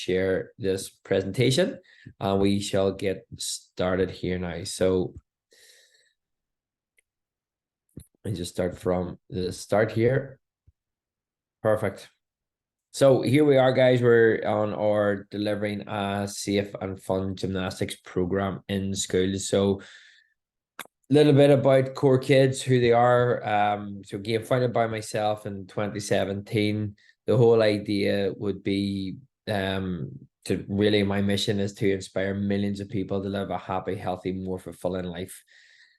share this presentation, and we shall get started here now. So I just start from the start here. Perfect. So here we are, guys. We're on our delivering a safe and fun gymnastics program in schools. So a little bit about Core Kids, who they are. So again, founded by myself in 2017. The whole idea would be to really, my mission is to inspire millions of people to live a happy, healthy, more fulfilling life.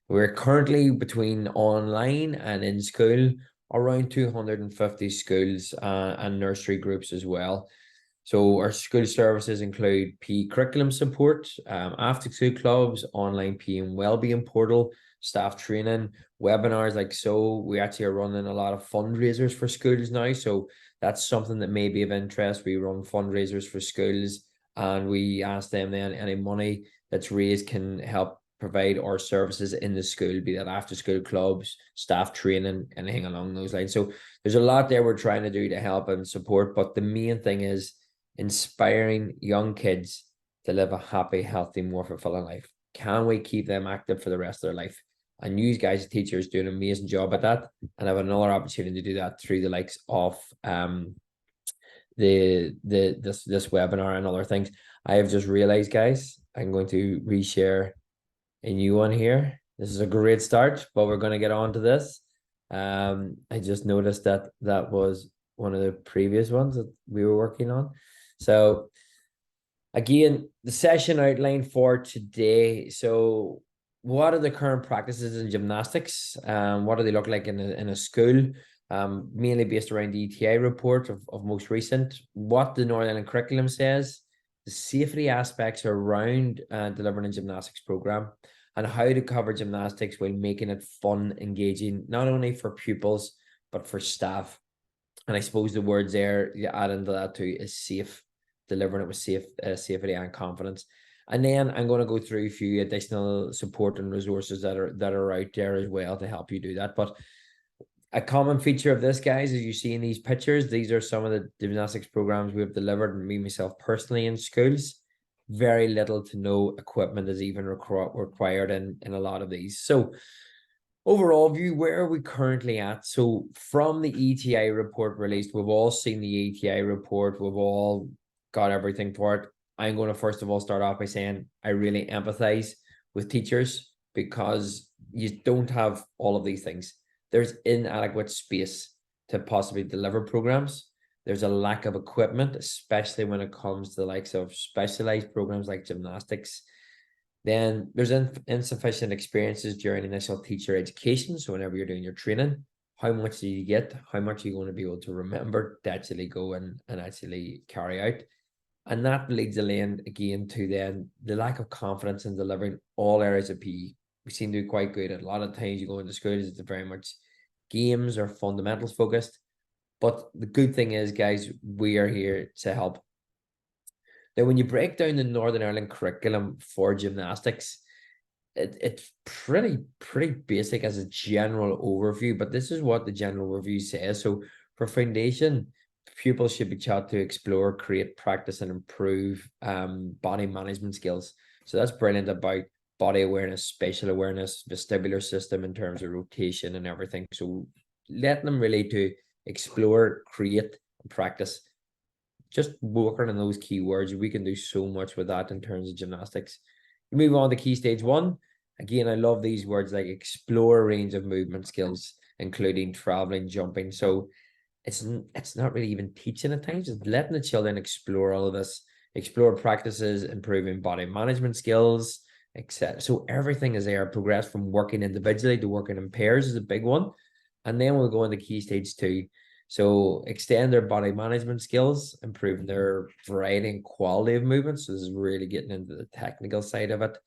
We're currently between online and in school, around 250 schools and nursery groups as well. So our school services include PE curriculum support, after school clubs, online PE and wellbeing portal, staff training, webinars like so. We actually are running a lot of fundraisers for schools now. So that's something that may be of interest. We run fundraisers for schools, and we ask them then any money that's raised can help provide our services in the school, be that after school clubs, staff training, anything along those lines. So there's a lot there we're trying to do to help and support, but the main thing is inspiring young kids to live a happy, healthy, more fulfilling life. Can we keep them active for the rest of their life? And you guys as teachers do an amazing job at that, and have another opportunity to do that through the likes of this webinar and other things. I have just realized, guys, I'm going to reshare a new one here. This is a great start, but we're going to get on to this. I just noticed that that was one of the previous ones that we were working on. So again, the session outline for today. So what are the current practices in gymnastics? What do they look like in a school? Mainly based around the ETI report of most recent, what the Northern Ireland curriculum says, the safety aspects around delivering a gymnastics program, and how to cover gymnastics while making it fun, engaging, not only for pupils, but for staff. And I suppose the words there you add into that too is safe, delivering it with safety and confidence. And then I'm going to go through a few additional support and resources that are out there as well to help you do that. But a common feature of this, guys, as you see in these pictures, these are some of the gymnastics programs we've delivered, and me myself personally, in schools. Very little to no equipment is even required in a lot of these. So overall view, where are we currently at? So from the ETI report released, we've all seen the ETI report. We've all got everything for it. I'm going to first of all start off by saying I really empathize with teachers, because you don't have all of these things. There's inadequate space to possibly deliver programs. There's a lack of equipment, especially when it comes to the likes of specialized programs like gymnastics. Then there's insufficient experiences during initial teacher education. So whenever you're doing your training, how much do you get? How much are you going to be able to remember to actually go and actually carry out? And that leads again to then the lack of confidence in delivering all areas of PE. We seem to be quite good at a lot of times you go into schools, it's very much games or fundamentals focused. But the good thing is, guys, we are here to help. Now, when you break down the Northern Ireland curriculum for gymnastics, it's pretty basic as a general overview, but this is what the general review says. So for foundation, pupils should be taught to explore, create, practice, and improve body management skills. So that's brilliant about body awareness, spatial awareness, vestibular system in terms of rotation and everything. So let them really to explore, create, and practice. Just working on those keywords, we can do so much with that in terms of gymnastics. We move on to key stage one. Again, I love these words like explore a range of movement skills, including traveling, jumping. So it's not really even teaching at times, it's letting the children explore all of this, explore practices, improving body management skills, etc. So everything is there. Progress from working individually to working in pairs is a big one. And then we'll go into key stage two. So extend their body management skills, improving their variety and quality of movement. So this is really getting into the technical side of it.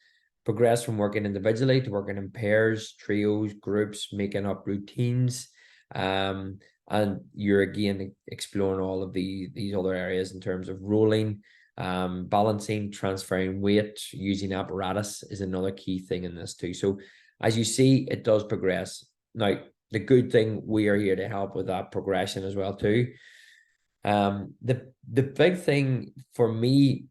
Progress from working individually to working in pairs, trios, groups, making up routines. And you're again exploring all of these other areas in terms of rolling, balancing, transferring weight, using apparatus is another key thing in this too. So as you see, it does progress. Now, the good thing, we are here to help with that progression as well too. The big thing for me,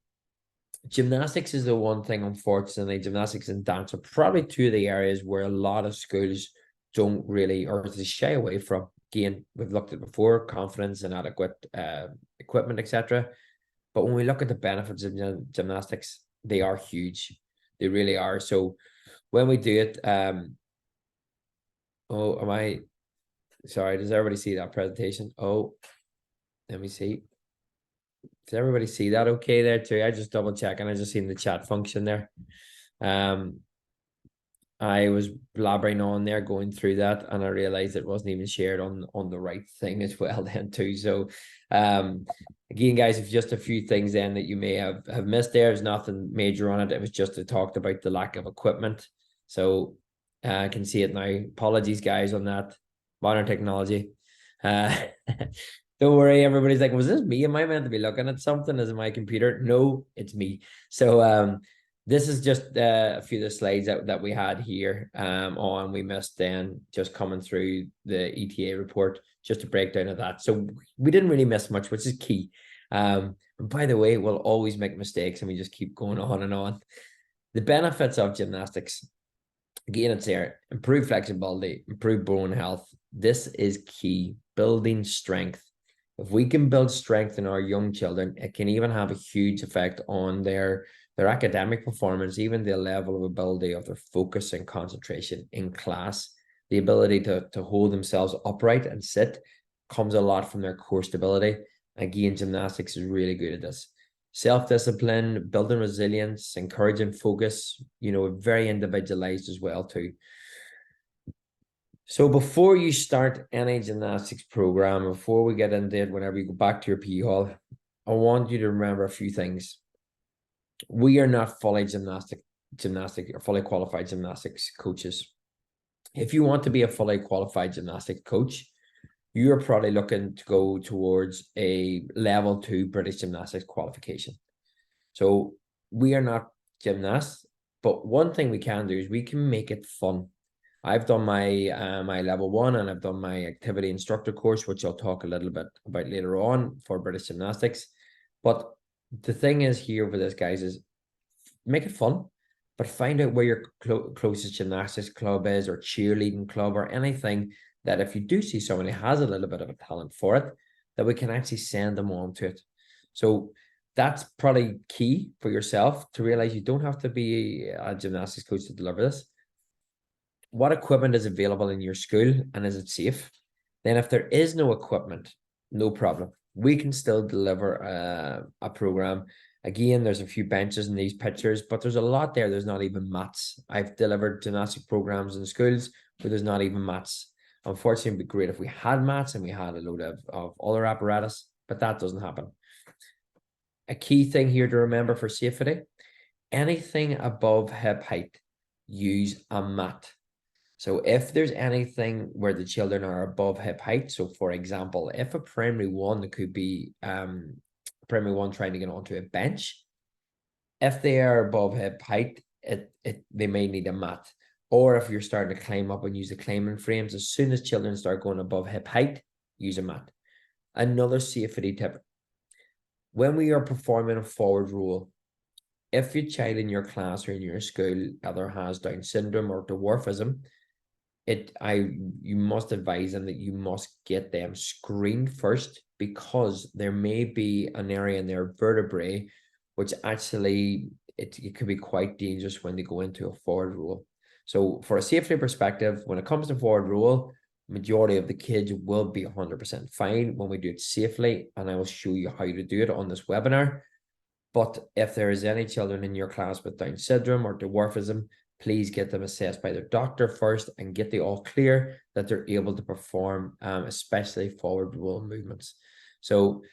gymnastics is the one thing, unfortunately. Gymnastics and dance are probably two of the areas where a lot of schools don't really, or they shy away from. Again, we've looked at before, confidence and adequate equipment, etc. But when we look at the benefits of gymnastics, they are huge. They really are. So when we do it, oh, am I sorry? Does everybody see that presentation? Oh, let me see. Does everybody see that okay there too? I just double check and I just seen the chat function there. Um, I was blabbering on there going through that, and I realized it wasn't even shared on the right thing as well then too. So again, guys, if just a few things then that you may have missed there. There's nothing major on it. It was just to talk about the lack of equipment. So I can see it now. Apologies, guys, on that. Modern technology. Uh don't worry, everybody's like, was this me? Am I meant to be looking at something? Is it my computer? No, it's me. So this is just a few of the slides that we had here on. We missed then just coming through the ETA report, just a breakdown of that. So we didn't really miss much, which is key. And by the way, we'll always make mistakes and we just keep going on and on. The benefits of gymnastics, again, it's there: improve flexibility, improve bone health. This is key, building strength. If we can build strength in our young children, it can even have a huge effect on their academic performance, even the level of ability of their focus and concentration in class. The ability to hold themselves upright and sit comes a lot from their core stability. Again, gymnastics is really good at this. Self-discipline, building resilience, encouraging focus, very individualized as well too. So before you start any gymnastics program, before we get into it, whenever you go back to your PE hall, I want you to remember a few things. We are not fully gymnastic or fully qualified gymnastics coaches. If you want to be a fully qualified gymnastic coach, you're probably looking to go towards a level 2 British gymnastics qualification. So we are not gymnasts, but one thing we can do is we can make it fun. I've done my level 1 and I've done my activity instructor course, which I'll talk a little bit about later on for British gymnastics. But the thing is here for this, guys, is make it fun, but find out where your closest gymnastics club is, or cheerleading club, or anything that if you do see someone who has a little bit of a talent for it, that we can actually send them on to it. So that's probably key for yourself to realize you don't have to be a gymnastics coach to deliver this. What equipment is available in your school and is it safe? Then if there is no equipment, no problem. We can still deliver a program. Again, there's a few benches in these pictures, but there's a lot there. There's not even mats. I've delivered gymnastic programs in schools where there's not even mats. Unfortunately, it'd be great if we had mats and we had a load of other apparatus, but that doesn't happen. A key thing here to remember for safety: anything above hip height, use a mat. So if there's anything where the children are above hip height, so for example, if a primary one, it could be primary one trying to get onto a bench, if they are above hip height, they may need a mat. Or if you're starting to climb up and use the climbing frames, as soon as children start going above hip height, use a mat. Another safety tip: when we are performing a forward roll, if your child in your class or in your school either has Down syndrome or dwarfism, you must advise them that you must get them screened first, because there may be an area in their vertebrae which actually it could be quite dangerous when they go into a forward roll. So for a safety perspective, when it comes to forward roll, majority of the kids will be 100% fine when we do it safely, and I will show you how to do it on this webinar. But if there is any children in your class with Down syndrome or dwarfism, please get them assessed by their doctor first and get the all clear that they're able to perform, especially forward roll movements. So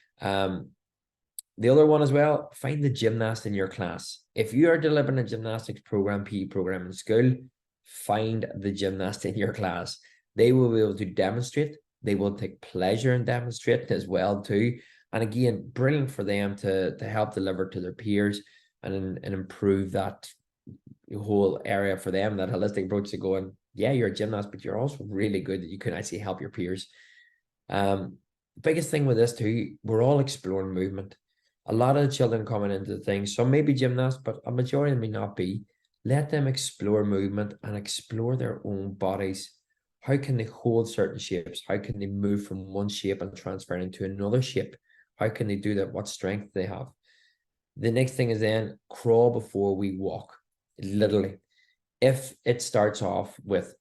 the other one as well, find the gymnast in your class. If you are delivering a gymnastics program, PE program in school, find the gymnast in your class. They will be able to demonstrate. They will take pleasure in demonstrating as well too. And again, brilliant for them to help deliver to their peers and improve that whole area for them, that holistic approach to going, yeah, you're a gymnast, but you're also really good that you can actually help your peers. The biggest thing with this too, we're all exploring movement. A lot of the children coming into the thing, some may be gymnasts, but a majority may not be. Let them explore movement and explore their own bodies. How can they hold certain shapes? How can they move from one shape and transfer into another shape? How can they do that? What strength they have? The next thing is then crawl before we walk. Literally, if it starts off with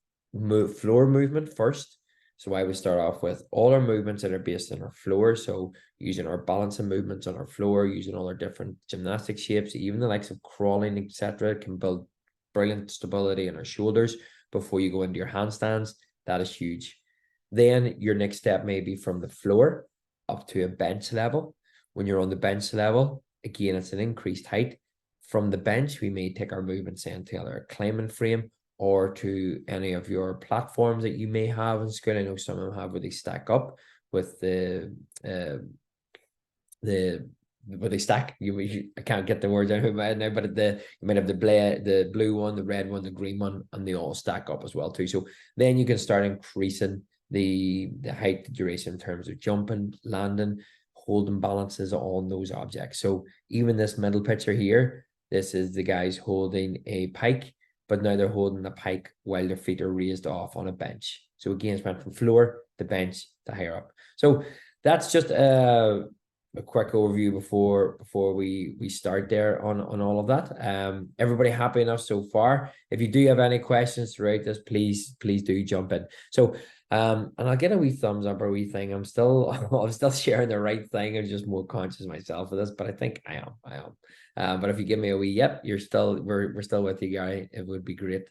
floor movement first, so I would start off with all our movements that are based on our floor. So using our balancing movements on our floor, using all our different gymnastic shapes, even the likes of crawling, etc., can build brilliant stability in our shoulders before you go into your handstands. That is huge. Then your next step may be from the floor up to a bench level. When you're on the bench level, again, it's an increased height. From the bench, we may take our movements into either a climbing frame or to any of your platforms that you may have in school. I know some of them have where they stack up with where they stack. I can't get the words out of my head now, but you might have the blue one, the red one, the green one, and they all stack up as well too. So then you can start increasing the height, the duration in terms of jumping, landing, holding balances on those objects. So even this middle picture here, this is the guys holding a pike, but now they're holding the pike while their feet are raised off on a bench. So again, it's went from floor to bench to higher up. So that's just a quick overview before we start there on all of that. Everybody happy enough so far? If you do have any questions throughout this, please do jump in. So and I'll get a wee thumbs up or a wee thing. I'm still sharing the right thing. I'm just more conscious myself of this, but I think I am. But if you give me a wee yep, we're still with you, Gary. It would be great.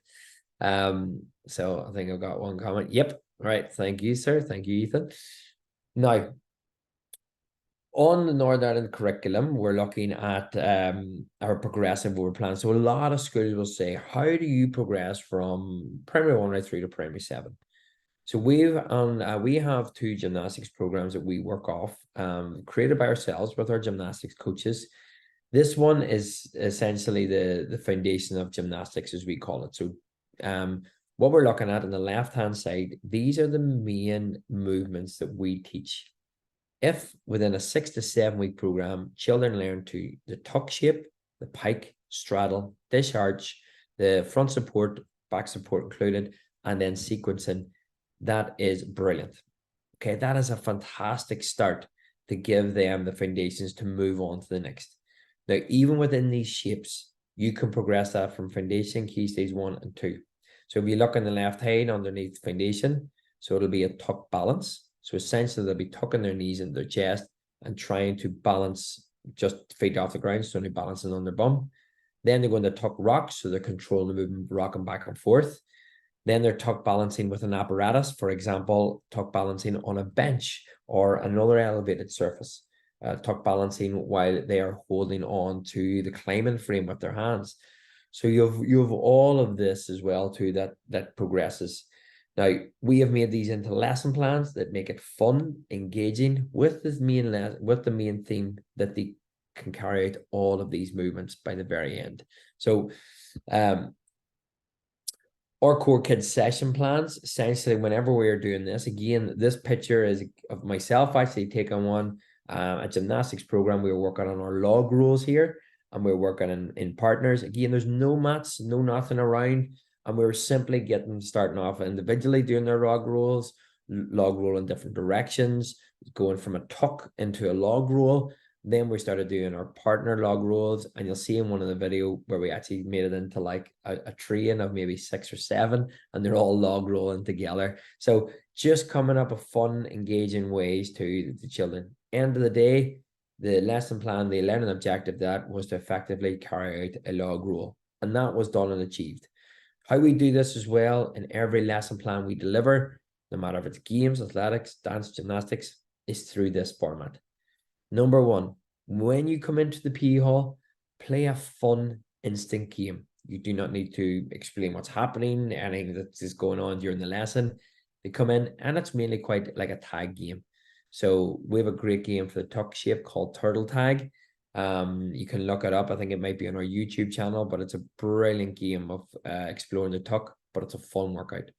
So I think I've got one comment. Yep. All right. Thank you, sir. Thank you, Ethan. Now, on the Northern Ireland curriculum, we're looking at our progressive over plan. So a lot of schools will say, how do you progress from primary 1 right through to primary 7? So we have 2 gymnastics programs that we work off, created by ourselves with our gymnastics coaches. This one is essentially the foundation of gymnastics, as we call it. So what we're looking at on the left-hand side, these are the main movements that we teach. If within a 6 to 7 week program, children learn to the tuck shape, the pike, straddle, dish arch, the front support, back support included, and then sequencing, that is brilliant. Okay, that is a fantastic start to give them the foundations to move on to the next. Now, even within these shapes, you can progress that from foundation, key stage 1 and 2. So if you look on the left hand underneath foundation, so it'll be a tuck balance. So essentially, they'll be tucking their knees into their chest and trying to balance just feet off the ground, so only balancing on their bum. Then they're going to tuck rocks, so they're controlling the movement, rocking back and forth. Then they're tuck balancing with an apparatus, for example, tuck balancing on a bench or another elevated surface. Tuck balancing while they are holding on to the climbing frame with their hands. So you have all of this as well too that progresses. Now, we have made these into lesson plans that make it fun, engaging with the main theme that they can carry out all of these movements by the very end. So our core kids session plans, essentially whenever we're doing this, again, this picture is of myself actually taking one, a gymnastics program. We were working on our log rolls here, and we're working in partners. Again, there's no mats, no nothing around. And we were simply starting off individually doing their log rolls, log roll in different directions, going from a tuck into a log roll. Then we started doing our partner log rolls, and you'll see in one of the video where we actually made it into like a train of maybe 6 or 7, and they're all log rolling together. So just coming up with fun, engaging ways to the children. End of the day, the lesson plan, the learning objective that was to effectively carry out a log roll, and that was done and achieved. How we do this as well in every lesson plan we deliver, no matter if it's games, athletics, dance, gymnastics, is through this format. Number 1, when you come into the PE hall, play a fun instant game. You do not need to explain what's happening, anything that is going on during the lesson. They come in, and it's mainly quite like a tag game. So we have a great game for the tuck shape called Turtle Tag. You can look it up. I think it might be on our YouTube channel, but it's a brilliant game of exploring the tuck, but it's a fun workout.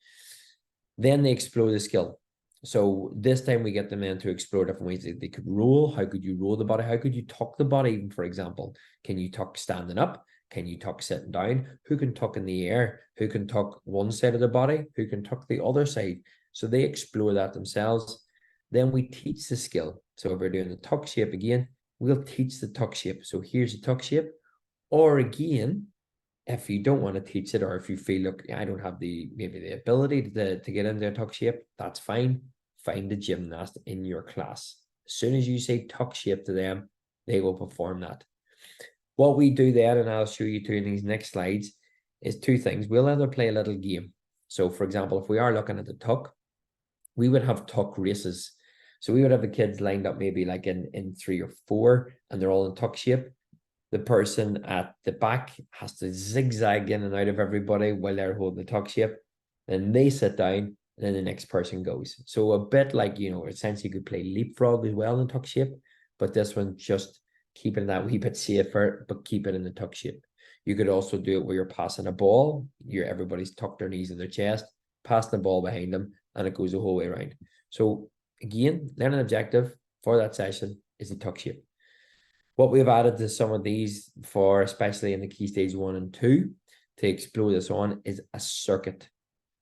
Then they explore the skill. So this time we get them in to explore different ways that they could roll. How could you roll the body? How could you tuck the body, for example? Can you tuck standing up? Can you tuck sitting down? Who can tuck in the air? Who can tuck one side of the body? Who can tuck the other side? So they explore that themselves. Then we teach the skill. So if we're doing the tuck shape again, we'll teach the tuck shape. So here's the tuck shape. Or again, if you don't want to teach it, or if you feel, look, I don't have maybe the ability to get into a tuck shape, that's fine. Find a gymnast in your class. As soon as you say tuck shape to them, they will perform that. What we do then, and I'll show you two in these next slides, is two things. We'll either play a little game. So for example, if we are looking at the tuck, we would have tuck races. So we would have the kids lined up maybe like in 3 or 4, and they're all in tuck shape. The person at the back has to zigzag in and out of everybody while they're holding the tuck shape. Then they sit down, and then the next person goes. So a bit like, essentially you could play leapfrog as well in tuck shape, but this one just keeping that wee bit safer, but keep it in the tuck shape. You could also do it where you're passing a ball. Everybody's tucked their knees in their chest, pass the ball behind them, and it goes the whole way around. So again, learning objective for that session is the tuck shape. What we've added to some of these for, especially in the key stage 1 and 2, to explore this on, is a circuit.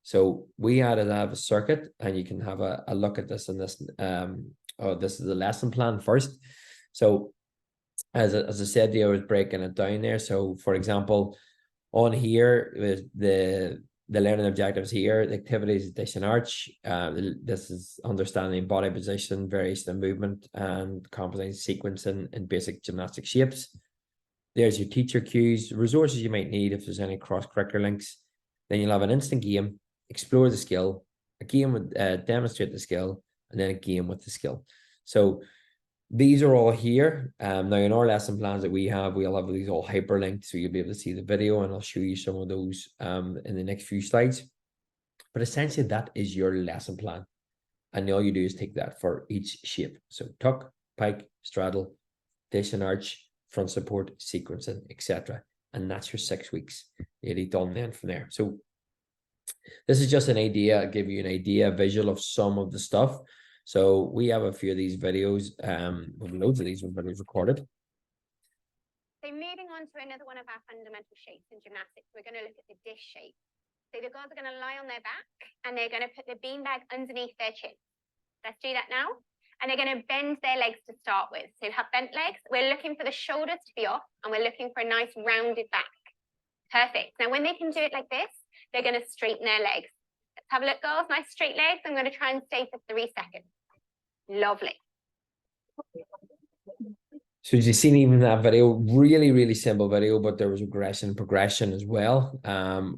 So we added a circuit, and you can have a look at this in this. This is the lesson plan first. So as I said, I was breaking it down there. So for example, on here is the learning objectives here, the activities, dish and arch. This is understanding body position, variation of movement, and comprehending sequence in basic gymnastic shapes. There's your teacher cues, resources you might need if there's any cross-curricular links. Then you'll have an instant game, explore the skill, a game with demonstrate the skill, and then a game with the skill. So these are all here. Now in our lesson plans that we'll have these all hyperlinked, so you'll be able to see the video, and I'll show you some of those in the next few slides. But essentially that is your lesson plan. And all you do is take that for each shape. So tuck, pike, straddle, dish and arch, front support, sequencing, etc. And that's your 6 weeks. Nearly done then from there. So this is just an idea, give you an idea, visual of some of the stuff. So we have a few of these videos, loads of these videos recorded. So moving on to another one of our fundamental shapes in gymnastics, we're going to look at the dish shape. So the girls are going to lie on their back, and they're going to put the beanbag underneath their chin. Let's do that now. And they're going to bend their legs to start with. So have bent legs. We're looking for the shoulders to be off, and we're looking for a nice rounded back. Perfect. Now when they can do it like this, they're going to straighten their legs. Let's have a look, girls. Nice straight legs. I'm going to try and stay for 3 seconds. Lovely. So as you've seen even that video, really, really simple video, but there was regression and progression as well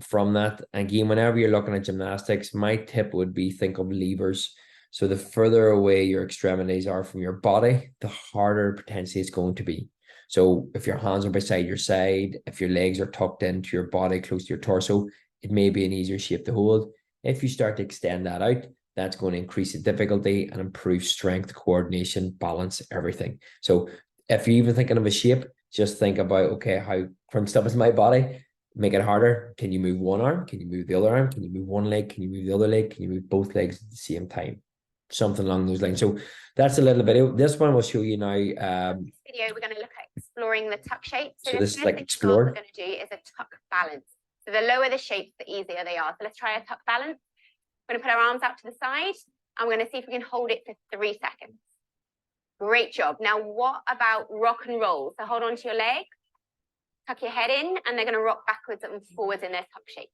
from that. Again, whenever you're looking at gymnastics, my tip would be think of levers. So the further away your extremities are from your body, the harder potentially it's going to be. So if your hands are beside your side, if your legs are tucked into your body, close to your torso, it may be an easier shape to hold. If you start to extend that out, that's going to increase the difficulty and improve strength, coordination, balance, everything. So if you're even thinking of a shape, just think about, okay, how crunched up is my body? Make it harder. Can you move one arm? Can you move the other arm? Can you move one leg? Can you move the other leg? Can you move both legs at the same time? Something along those lines. So that's a little video. This one will show you now. This video, we're going to look at exploring the tuck shape. So this is like explore. What we're going to do is a tuck balance. So the lower the shapes, the easier they are. So let's try a tuck balance. We're going to put our arms out to the side. And we're going to see if we can hold it for 3 seconds. Great job. Now, what about rock and roll? So hold on to your leg, tuck your head in, and they're going to rock backwards and forwards in their tuck shape.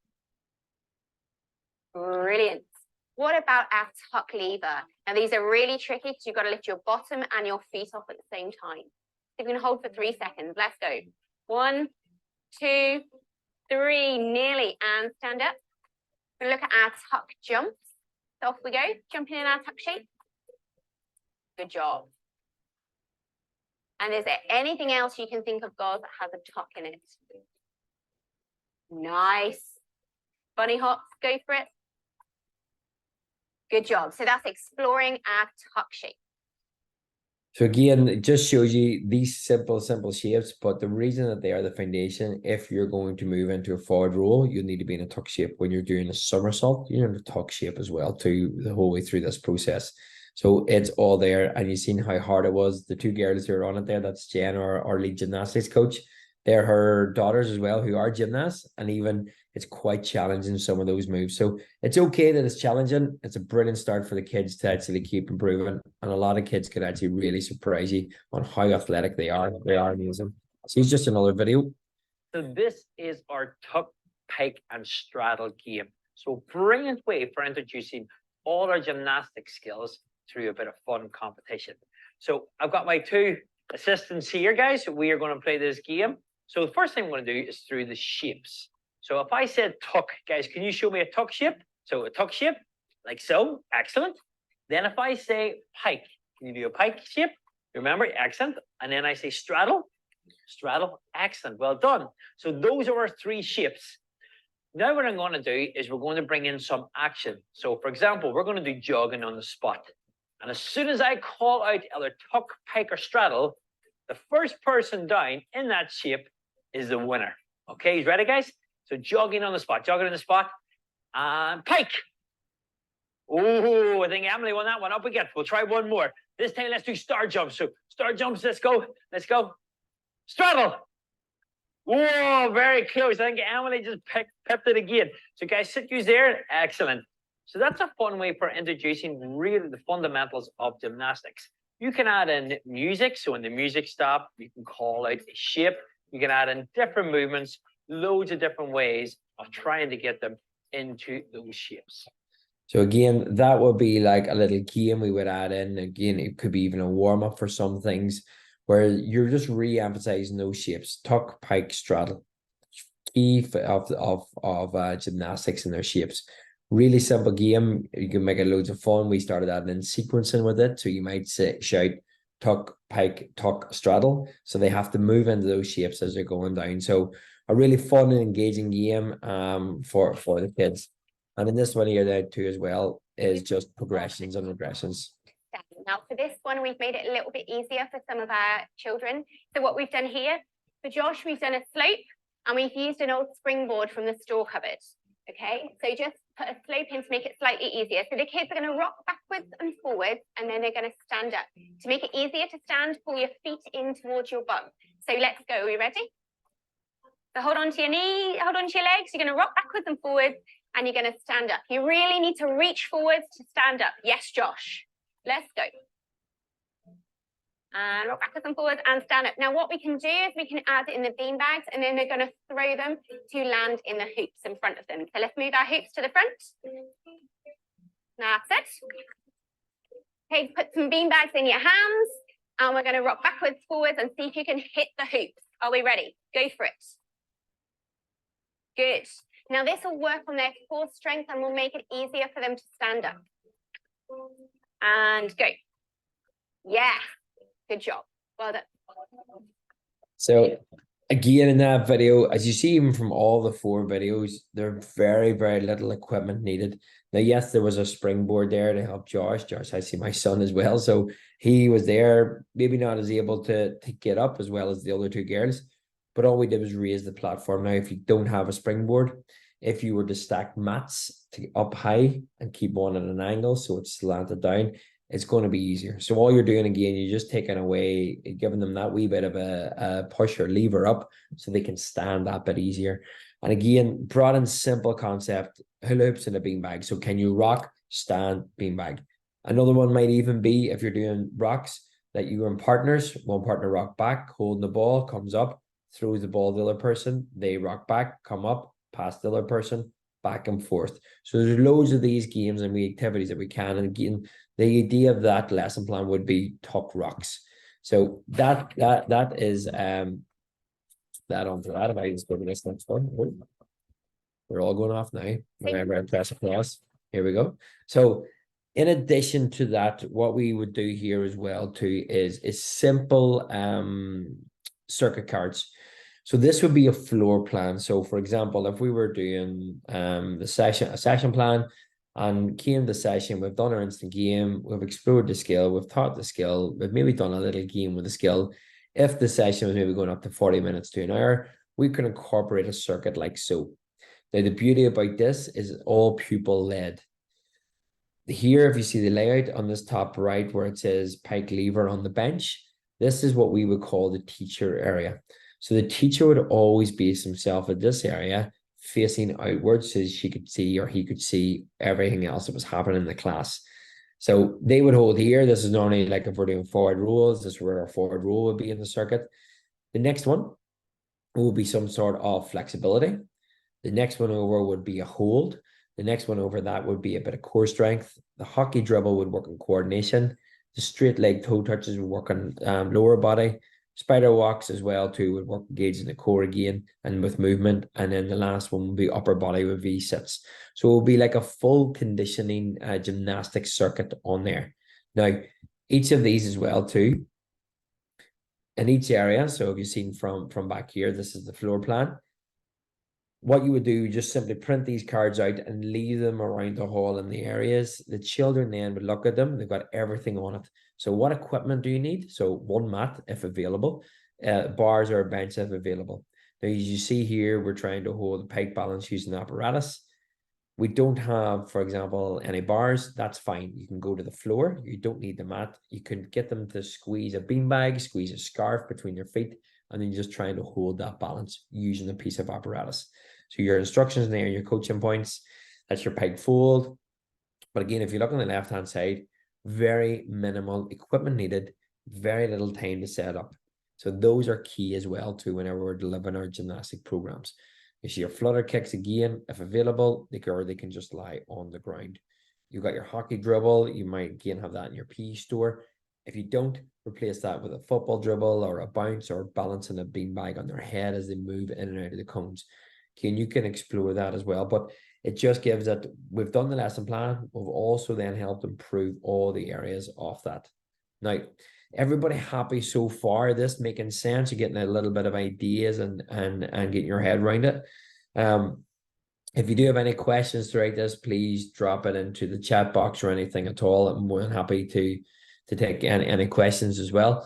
Brilliant. What about our tuck lever? Now, these are really tricky because you've got to lift your bottom and your feet off at the same time. So you're going to hold for 3 seconds. Let's go. 1, 2, 3, nearly, and stand up. We're going to look at our tuck jumps. So off we go, jumping in our tuck shape. Good job. And is there anything else you can think of, girls, that has a tuck in it? Nice. Bunny hops, go for it. Good job. So that's exploring our tuck shape. So again, it just shows you these simple shapes, but the reason that they are the foundation, if you're going to move into a forward roll, you need to be in a tuck shape. When you're doing a somersault, you're in a tuck shape as well too, the whole way through this process. So it's all there, and you've seen how hard it was. The two girls who are on it there, that's Jen, our lead gymnastics coach. They're her daughters as well, who are gymnasts, and even it's quite challenging, some of those moves. So it's okay that it's challenging. It's a brilliant start for the kids to actually keep improving. And a lot of kids could actually really surprise you on how athletic they are. They are amazing. So it's just another video. So this is our tuck, pike, and straddle game. So brilliant way for introducing all our gymnastic skills through a bit of fun competition. So I've got my two assistants here, guys. We are going to play this game. So the first thing I'm going to do is through the shapes. So if I said tuck, guys, can you show me a tuck shape? So a tuck shape, like so. Excellent. Then if I say pike, can you do a pike shape? Remember, excellent. And then I say straddle, straddle, excellent. Well done. So those are our three shapes. Now what I'm going to do is we're going to bring in some action. So for example, we're going to do jogging on the spot. And as soon as I call out either tuck, pike, or straddle, the first person down in that shape is the winner. Okay, you ready, guys? So jogging on the spot, jogging on the spot, and pike. Oh, I think Emily won that one. Up we get. We'll try one more. This time, let's do star jumps. So star jumps, let's go. Let's go. Straddle. Whoa, very close. I think Emily just pepped it again. So guys, sit you there. Excellent. So that's a fun way for introducing really the fundamentals of gymnastics. You can add in music. So when the music stops, you can call out a shape. You can add in different movements, loads of different ways of trying to get them into those shapes. So again, that would be like a little game we would add in. Again, it could be even a warm-up for some things where you're just re-emphasizing those shapes. Tuck, pike, straddle. Key of gymnastics and their shapes. Really simple game. You can make it loads of fun. We started adding in sequencing with it. So you might say, shout, tuck, pike, tuck, straddle. So they have to move into those shapes as they're going down. So a really fun and engaging game for the kids. And in this one here there too as well is just progressions and regressions. Now for this one, we've made it a little bit easier for some of our children. So what we've done here, for Josh, we've done a slope and we've used an old springboard from the store cupboard. Okay, so just put a slope in to make it slightly easier. So the kids are going to rock backwards and forwards, and then they're going to stand up. To make it easier to stand, pull your feet in towards your bum. So let's go. Are we ready? So hold on to your knee, hold on to your legs. You're going to rock backwards and forwards, and you're going to stand up. You really need to reach forwards to stand up. Yes, Josh. Let's go. And rock backwards and forwards and stand up. Now what we can do is we can add in the bean bags, and then they're going to throw them to land in the hoops in front of them. So let's move our hoops to the front. That's it. Okay, put some bean bags in your hands, and we're going to rock backwards, forwards, and see if you can hit the hoops. Are we ready? Go for it. Good. Now this will work on their core strength and will make it easier for them to stand up. And go. Yeah. Good job. Well done. So again, in that video, as you see, even from all the 4 videos, there's very, very little equipment needed. Now, yes, there was a springboard there to help Josh. Josh, I see my son as well. So he was there, maybe not as able to get up as well as the other 2 girls. But all we did was raise the platform. Now, if you don't have a springboard, if you were to stack mats up high and keep one at an angle so it's slanted down, it's going to be easier. So all you're doing again, you're just taking away, giving them that wee bit of a push or lever up so they can stand that bit easier. And again, brought in simple concept, hula hoops and a beanbag. So can you rock, stand, beanbag? Another one might even be if you're doing rocks that you are in partners, one partner rock back, holding the ball, comes up, throws the ball to the other person, they rock back, come up, pass the other person, back and forth. So there's loads of these games and activities that we can. And again, the idea of that lesson plan would be tuck rocks. So that is that onto that. If I just go to this next one, we're all going off now. Whenever I press applause, here we go. So in addition to that, what we would do here as well too is simple circuit cards. So this would be a floor plan. So for example, if we were doing a session plan, And came the session, we've done our instant game, we've explored the skill, we've taught the skill, we've maybe done a little game with the skill. If the session was maybe going up to 40 minutes to an hour, we can incorporate a circuit like so. Now, the beauty about this is all pupil led. Here, if you see the layout on this top right where it says pike lever on the bench, this is what we would call the teacher area. So the teacher would always base himself at this area facing outwards so she could see or he could see everything else that was happening in the class. So they would hold here. This is normally like if we're doing forward rolls, this is where our forward roll would be in the circuit. The next one will be some sort of flexibility. The next one over would be a hold. The next one over that would be a bit of core strength. The hockey dribble would work on coordination. The straight leg toe touches would work on lower body. Spider walks as well too would work engaging the core again and with movement. And then the last one would be upper body with V sits. So it will be like a full conditioning gymnastics circuit on there. Now, each of these as well too, in each area. So if you've seen from back here, this is the floor plan. What you would do, you just simply print these cards out and leave them around the hall in the areas. The children then would look at them. They've got everything on it. So what equipment do you need? So one mat, if available, bars or a bench if available. Now, as you see here, we're trying to hold the pike balance using the apparatus. We don't have, for example, any bars. That's fine. You can go to the floor. You don't need the mat. You can get them to squeeze a beanbag, squeeze a scarf between your feet, and then you're just trying to hold that balance using a piece of apparatus. So your instructions there, your coaching points, that's your pike fold. But again, if you look on the left-hand side, very minimal equipment needed, very little time to set up. So those are key as well too whenever we're delivering our gymnastic programs. You see your flutter kicks again, if available, they can just lie on the ground. You've got your hockey dribble, you might again have that in your PE store. If you don't, replace that with a football dribble or a bounce or balancing a beanbag on their head as they move in and out of the cones. Okay, and you can explore that as well. But it just gives that we've done the lesson plan. We've also then helped improve all the areas of that. Now, everybody happy so far? This making sense? You're getting a little bit of ideas and getting your head around it. If you do have any questions throughout this, please drop it into the chat box or anything at all. I'm more than happy to take any questions as well.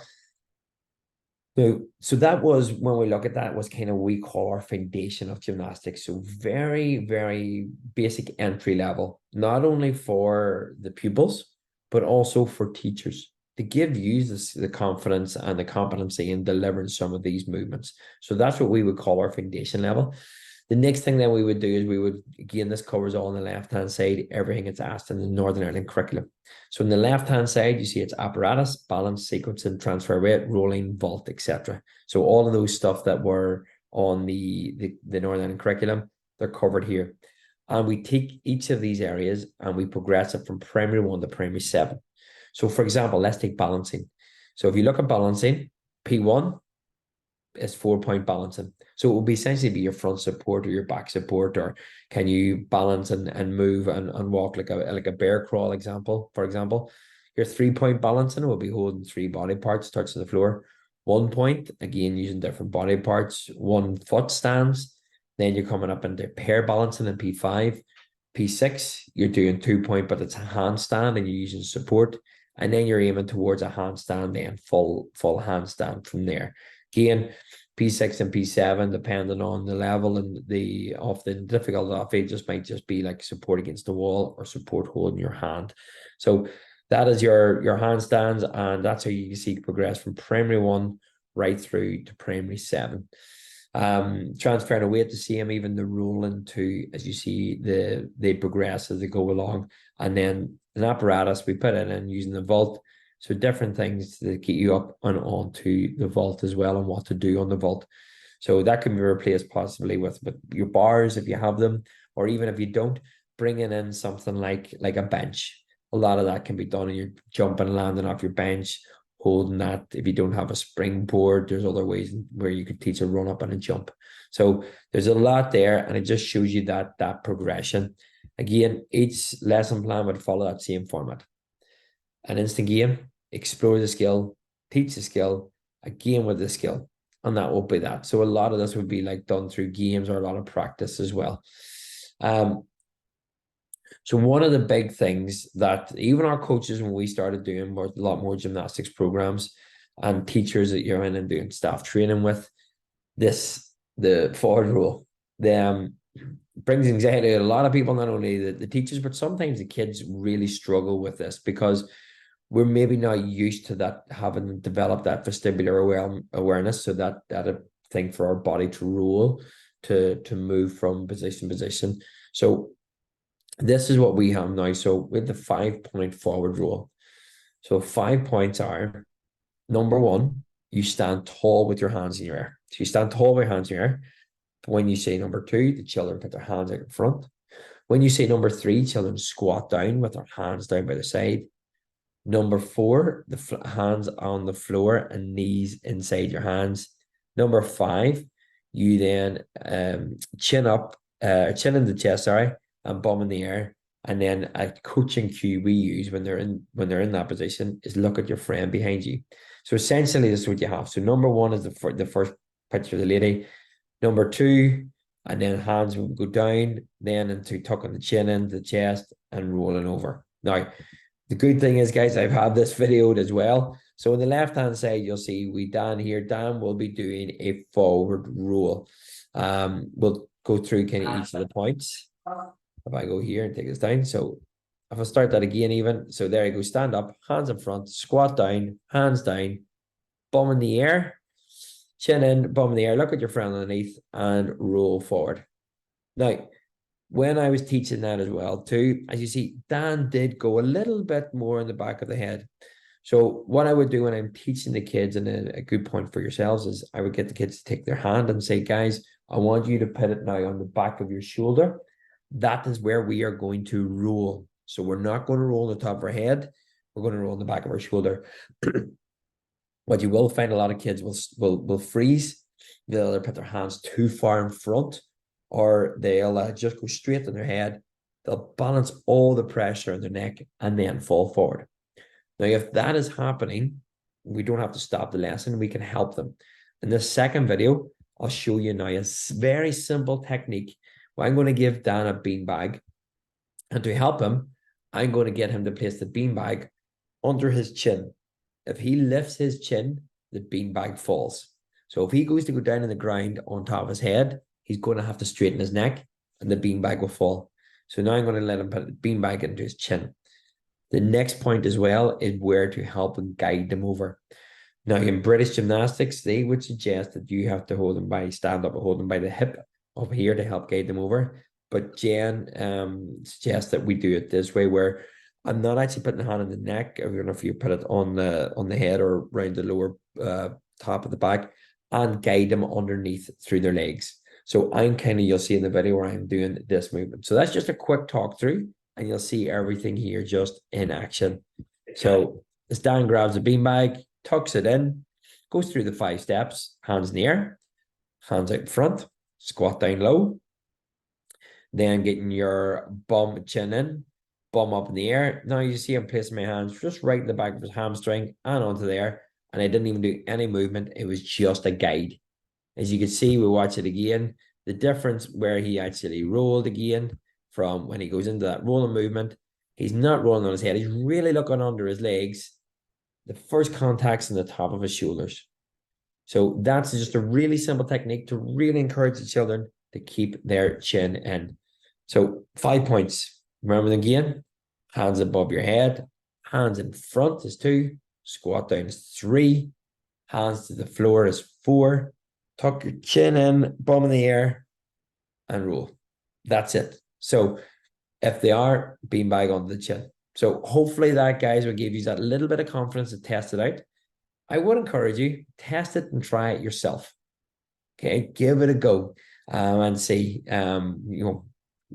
So that was, when we look at that, was kind of what we call our foundation of gymnastics. So very, very basic entry level, not only for the pupils, but also for teachers to give you the confidence and the competency in delivering some of these movements. So that's what we would call our foundation level. The next thing that we would do is we would, again, this covers all on the left-hand side, everything that's asked in the Northern Ireland curriculum. So on the left-hand side, you see it's apparatus, balance, sequencing, transfer weight, rolling, vault, etc. So all of those stuff that were on the Northern Ireland curriculum, they're covered here. And we take each of these areas and we progress it from primary 1 to primary 7. So for example, let's take balancing. So if you look at balancing, P1 is 4-point balancing. So it will be essentially be your front support or your back support, or can you balance and move and walk like a bear crawl example, for example. Your 3-point balancing will be holding 3 body parts touching the floor. 1 point, again, using different body parts, 1 foot stands. Then you're coming up into pair balancing in P5. P6, you're doing 2-point, but it's a handstand and you're using support. And then you're aiming towards a handstand, then full handstand from there. Again, P6 and P7, depending on the level and the difficulty of it, might just be like support against the wall or support holding your hand. So that is your handstands, and that's how you can see progress from primary 1 right through to primary 7. Transferring a weight the same, even the rolling too, as you see they progress as they go along. And then an apparatus, we put it in using the vault. So different things to get you up and onto the vault as well, and what to do on the vault. So that can be replaced possibly with your bars if you have them, or even if you don't, bringing in something like a bench. A lot of that can be done, and you're jumping and landing off your bench, holding that. If you don't have a springboard, there's other ways where you could teach a run up and a jump. So there's a lot there, and it just shows you that progression. Again, each lesson plan would follow that same format. An instant game, explore the skill, teach the skill, again with the skill, and that will be that. So a lot of this would be like done through games or a lot of practice as well. So one of the big things that even our coaches, when we started doing a lot more gymnastics programs, and teachers that you're in and doing staff training with, the forward roll, brings anxiety to a lot of people, not only the teachers, but sometimes the kids really struggle with this because we're maybe not used to that, having developed that vestibular awareness, so that a thing for our body to roll, to move from position to position. So this is what we have now. So with the 5-point forward roll. So 5 points are: number one, you stand tall with your hands in your air. So you stand tall with your hands in your air. When you say number two, the children put their hands out in front. When you say number three, children squat down with their hands down by the side. Number four, the hands on the floor and knees inside your hands. Number five, you then chin up, chin in the chest, sorry, and bum in the air. And then a coaching cue we use when they're in that position is look at your friend behind you. So essentially, this is what you have. So number one is the first picture of the lady. Number two, and then hands will go down, then into tucking the chin into the chest and rolling over. Now, the good thing is, guys, I've had this videoed as well. So on the left-hand side, you'll see Dan here. Dan will be doing a forward roll. We'll go through kind of each of the points. If I go here and take this down. So if I start that again, even, so there you go, stand up, hands in front, squat down, hands down, bum in the air, chin in, bum in the air, look at your friend underneath and roll forward. Now, when I was teaching that as well too, as you see, Dan did go a little bit more in the back of the head. So what I would do when I'm teaching the kids, and a good point for yourselves, is I would get the kids to take their hand and say, guys, I want you to put it now on the back of your shoulder. That is where we are going to roll. So we're not going to roll on the top of our head. We're going to roll on the back of our shoulder. What you will find, a lot of kids will freeze. They'll either put their hands too far in front, or they'll just go straight in their head. They'll balance all the pressure in their neck and then fall forward. Now, if that is happening, we don't have to stop the lesson. We can help them. In this second video, I'll show you now a very simple technique. Well, I'm going to give Dan a beanbag, and to help him, I'm going to get him to place the beanbag under his chin. If he lifts his chin, the beanbag falls. So if he goes to go down on the ground on top of his head, he's going to have to straighten his neck and the beanbag will fall. So now I'm going to let him put the beanbag into his chin. The next point as well is where to help and guide them over. Now, in British gymnastics, they would suggest that you have to hold them by, stand up and hold them by the hip up here to help guide them over. But Jen suggests that we do it this way, where I'm not actually putting the hand on the neck. I don't know if you put it on the head or around the lower top of the back, and guide them underneath through their legs. So I'm kind of, you'll see in the video where I'm doing this movement. So that's just a quick talk through, and you'll see everything here just in action. So as Dan grabs the beanbag, tucks it in, goes through the 5 steps: hands in the air, hands out in front, squat down low, then getting your bum, chin in, bum up in the air. Now you see I'm placing my hands just right in the back of his hamstring and onto there, and I didn't even do any movement. It was just a guide. As you can see, we watch it again, the difference where he actually rolled again from when he goes into that rolling movement. He's not rolling on his head. He's really looking under his legs. The first contact's in the top of his shoulders. So that's just a really simple technique to really encourage the children to keep their chin in. So 5 points. Remember them again. Hands above your head. Hands in front is 2. Squat down is 3. Hands to the floor is 4. Tuck your chin in, bum in the air, and roll. That's it. So if they are, beanbag on the chin. So hopefully that, guys, will give you that little bit of confidence to test it out. I would encourage you, test it and try it yourself. Okay, give it a go and see,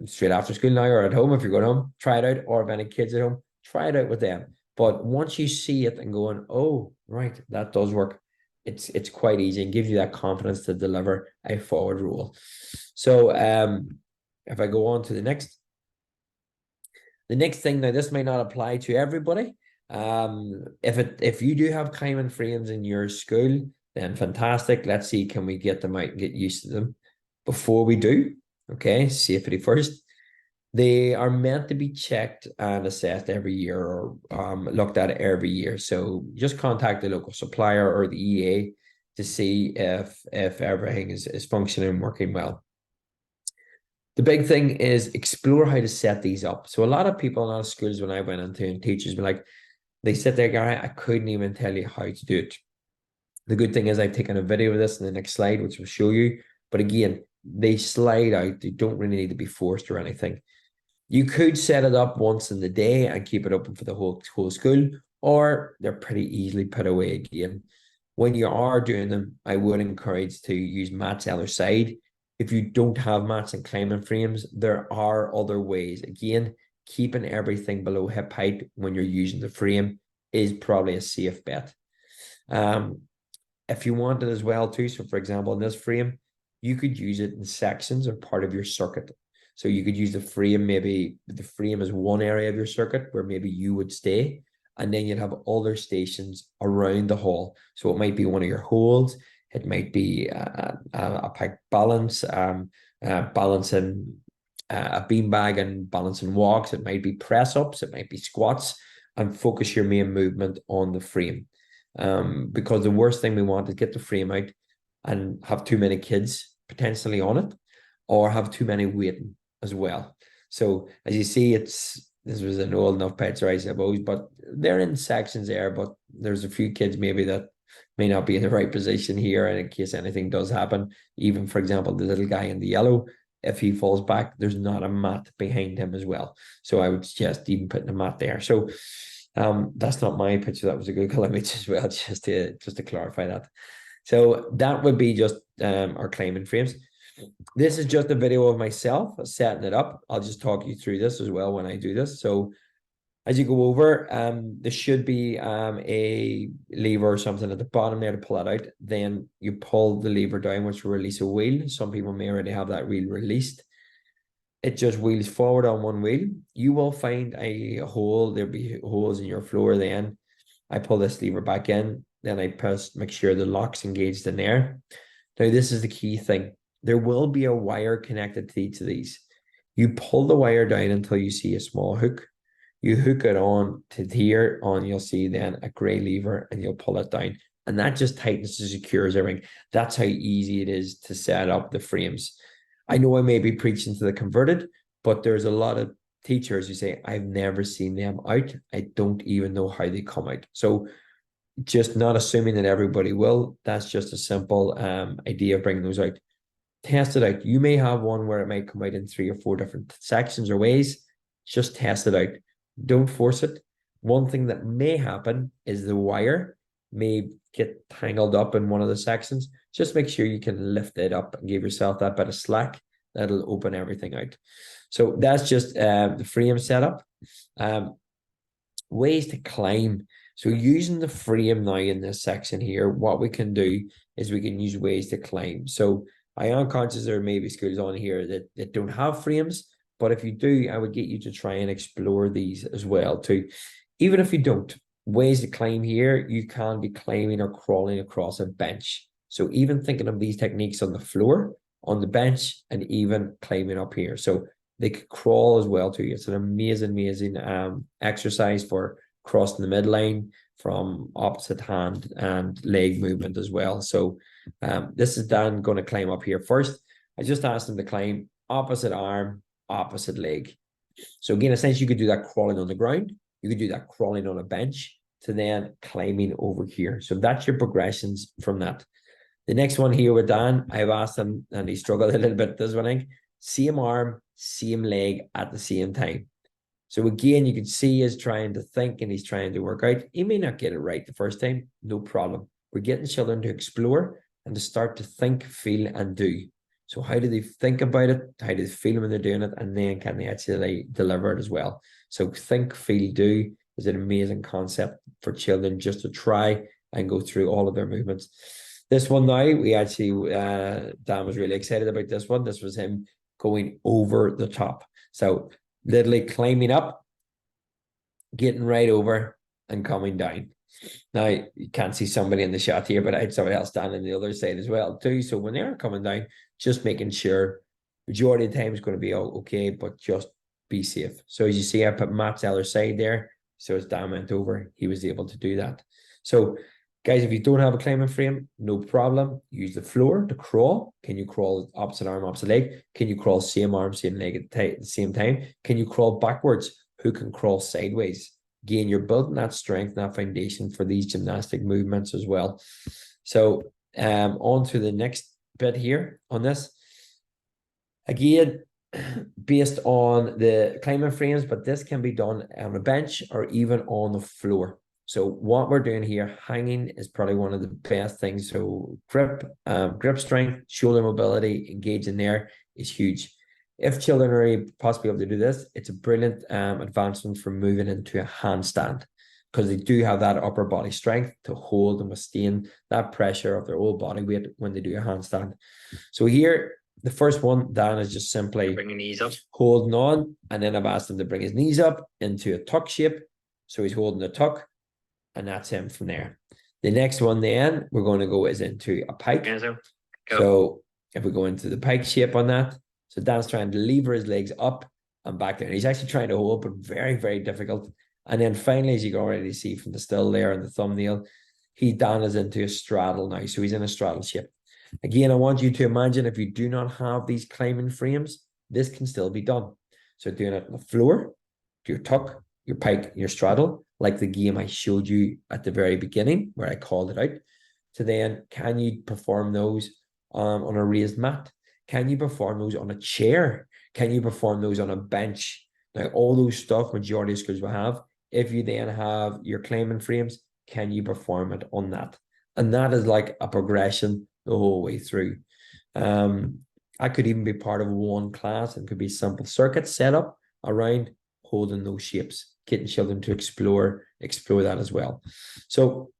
straight after school now or at home, if you're going home, try it out, or if any kids at home, try it out with them. But once you see it and going, oh, right, that does work, it's quite easy and gives you that confidence to deliver a forward roll. So if I go on to the next thing, now this may not apply to everybody. If you do have Kaiman frames in your school, then fantastic. Let's see, can we get them out and get used to them before we do? Okay, safety first. They are meant to be checked and assessed every year, or looked at every year. So just contact the local supplier or the EA to see if everything is functioning and working well. The big thing is explore how to set these up. So a lot of people in a lot of schools, when I went into, and teachers were like, they sit there, Gary, I couldn't even tell you how to do it. The good thing is I've taken a video of this in the next slide, which will show you. But again, they slide out. They don't really need to be forced or anything. You could set it up once in the day and keep it open for the whole school, or they're pretty easily put away again. When you are doing them, I would encourage to use mats either side. If you don't have mats and climbing frames, there are other ways. Again, keeping everything below hip height when you're using the frame is probably a safe bet. If you want it as well too, so for example, in this frame, you could use it in sections or part of your circuit. So you could use the frame, maybe the frame is one area of your circuit where maybe you would stay, and then you'd have other stations around the hall. So it might be one of your holds, it might be a pike balance, balancing a beanbag and balancing walks. It might be press ups, it might be squats, and focus your main movement on the frame. Because the worst thing we want is get the frame out and have too many kids potentially on it, or have too many waiting as well. So as you see, this was an old enough picture, I suppose, but they're in sections there, but there's a few kids maybe that may not be in the right position here, and in case anything does happen, even for example, the little guy in the yellow, if he falls back, there's not a mat behind him as well. So I would suggest even putting a mat there. So that's not my picture, that was a Google image as well, just to clarify that. So that would be just our climbing frames. This is just a video of myself setting it up. I'll just talk you through this as well when I do this. So as you go over, there should be a lever or something at the bottom there to pull it out. Then you pull the lever down, which will release a wheel. Some people may already have that wheel released. It just wheels forward on one wheel. You will find a hole. There'll be holes in your floor then. I pull this lever back in. Then I press, make sure the lock's engaged in there. Now, this is the key thing. There will be a wire connected to each of these. You pull the wire down until you see a small hook. You hook it on to here, you'll see then a grey lever, and you'll pull it down. And that just tightens and secures everything. That's how easy it is to set up the frames. I know I may be preaching to the converted, but there's a lot of teachers who say, I've never seen them out. I don't even know how they come out. So just not assuming that everybody will. That's just a simple idea of bringing those out. Test it out. You may have one where it might come out in 3 or 4 different sections or ways. Just test it out. Don't force it. One thing that may happen is the wire may get tangled up in one of the sections. Just make sure you can lift it up and give yourself that bit of slack. That'll open everything out. So that's just the frame setup. Ways to climb. So using the frame now in this section here, what we can do is we can use ways to climb. So I am conscious there may be schools on here that don't have frames, but if you do, I would get you to try and explore these as well too. Even if you don't, ways to climb here, you can be climbing or crawling across a bench. So even thinking of these techniques on the floor, on the bench, and even climbing up here. So they could crawl as well too. It's an amazing exercise for crossing the midline from opposite hand and leg movement as well. So this is Dan going to climb up here first. I just asked him to climb opposite arm, opposite leg. So again, essentially you could do that crawling on the ground. You could do that crawling on a bench to then climbing over here. So that's your progressions from that. The next one here with Dan, I've asked him and he struggled a little bit this one, I think. Same arm, same leg at the same time. So again, you can see he's trying to think and he's trying to work out. He may not get it right the first time, no problem. We're getting children to explore and to start to think, feel, and do. So how do they think about it? How do they feel when they're doing it? And then can they actually deliver it as well? So think, feel, do is an amazing concept for children just to try and go through all of their movements. This one now, we actually, Dan was really excited about this one. This was him going over the top. So literally climbing up, getting right over and coming down. Now, you can't see somebody in the shot here, but I had somebody else standing on the other side as well too. So when they're coming down, just making sure majority of the time is going to be okay, but just be safe. So as you see, I put Matt's other side there. So as Dan went over, he was able to do that. So guys, if you don't have a climbing frame, no problem. Use the floor to crawl. Can you crawl opposite arm, opposite leg? Can you crawl same arm, same leg at the same time? Can you crawl backwards? Who can crawl sideways? Again, you're building that strength, that foundation for these gymnastic movements as well. So on to the next bit here on this. Again, based on the climbing frames, but this can be done on a bench or even on the floor. So what we're doing here, hanging is probably one of the best things. So grip strength, shoulder mobility, engaging there is huge. If children are possibly able to do this, it's a brilliant advancement for moving into a handstand, because they do have that upper body strength to hold and withstand that pressure of their whole body weight when they do a handstand. So here, the first one, Dan, is just simply Bring your knees up, holding on, and then I've asked him to bring his knees up into a tuck shape. So he's holding the tuck, and that's him from there. The next one then we're going to go is into a pike. So if we go into the pike shape on that, so Dan's trying to lever his legs up and back there. He's actually trying to hold, but very, very difficult. And then finally, as you can already see from the still there in the thumbnail, Dan is into a straddle now. So he's in a straddle shape. Again, I want you to imagine, if you do not have these climbing frames, this can still be done. So doing it on the floor, your tuck, your pike, your straddle, like the game I showed you at the very beginning where I called it out, to then can you perform those on a raised mat? Can you perform those on a chair? Can you perform those on a bench? Now, all those stuff, majority of schools will have. If you then have your climbing frames, can you perform it on that? And that is like a progression the whole way through. I could even be part of one class and could be simple circuits set up around holding those shapes, getting children to explore that as well. So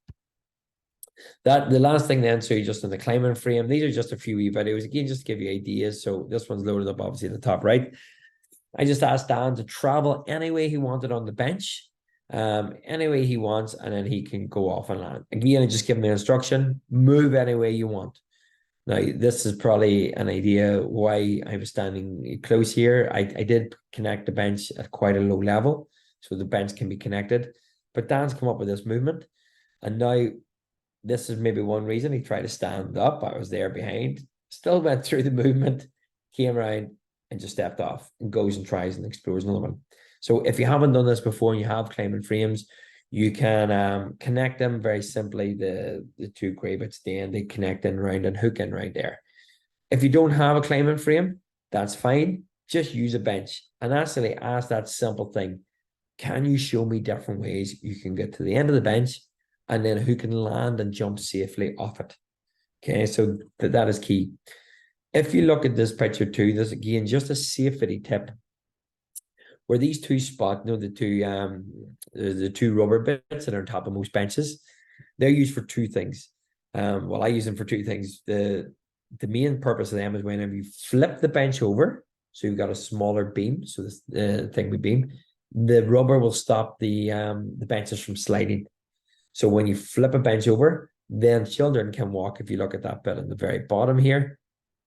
that the last thing then, so just on the climbing frame, these are just a few wee videos, again, just to give you ideas. So this one's loaded up obviously at the top right. I just asked Dan to travel any way he wanted on the bench, any way he wants, and then he can go off and land. Again, I just give him the instruction, move any way you want. Now, this is probably an idea why I was standing close here. I did connect the bench at quite a low level, so the bench can be connected. But Dan's come up with this movement, and now this is maybe one reason he tried to stand up. I was there behind, still went through the movement, came around, and just stepped off and goes and tries and explores another one. So if you haven't done this before and you have climbing frames, you can connect them very simply, the two grey bits then they connect in round and hook in right there. If you don't have a climbing frame, that's fine. Just use a bench and actually ask that simple thing. Can you show me different ways you can get to the end of the bench and then who can land and jump safely off it? Okay, so that is key. If you look at this picture too, there's again just a safety tip. Where these two spots, you know, the two rubber bits that are on top of most benches, they're used for two things. Well, I use them for two things. The main purpose of them is whenever you flip the bench over, so you've got a smaller beam, so this thing we beam, the rubber will stop the benches from sliding. So when you flip a bench over, then children can walk. If you look at that bit at the very bottom here,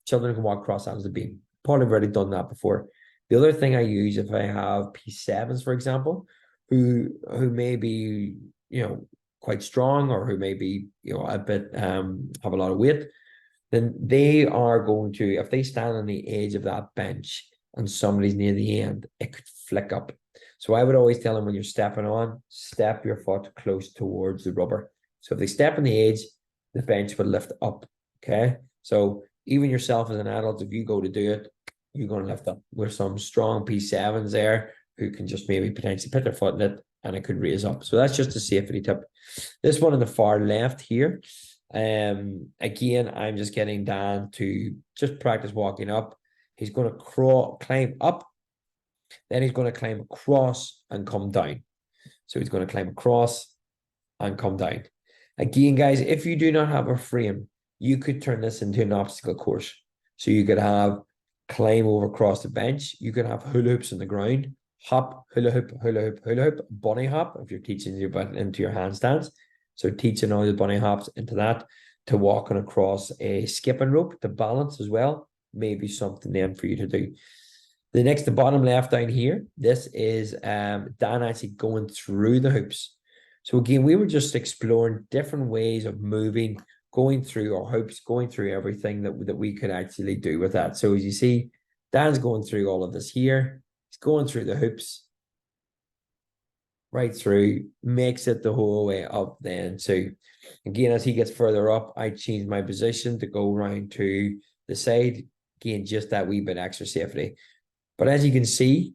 children can walk across onto the beam. Probably already done that before. The other thing I use, if I have P7s, for example, who may be, you know, quite strong, or who may be, you know, a bit have a lot of weight, then they are going to, if they stand on the edge of that bench and somebody's near the end, it could flick up. So I would always tell them, when you're stepping on, step your foot close towards the rubber. So if they step on the edge, the bench would lift up. Okay. So even yourself as an adult, if you go to do it, you're going to lift up with some strong P7s there who can just maybe potentially put their foot in it and it could raise up. So that's just a safety tip. This one on the far left here, again, I'm just getting Dan to just practice walking up. He's going to climb up, then he's going to climb across and come down. So he's going to climb across and come down. Again, guys, if you do not have a frame, you could turn this into an obstacle course. So you could have climb over across the bench. You can have hula hoops on the ground, hop, hula hoop, hula hoop, hula hoop, bunny hop if you're teaching your butt into your handstands. So teaching all the bunny hops into that, to walking across a skipping rope to balance as well, maybe something then for you to do. The next, the bottom left down here, this is Dan actually going through the hoops. So again, we were just exploring different ways of moving, going through our hoops, going through everything that we could actually do with that. So as you see, Dan's going through all of this here. He's going through the hoops, right through, makes it the whole way up then. So again, as he gets further up, I change my position to go around to the side. Again, just that wee bit extra safety. But as you can see,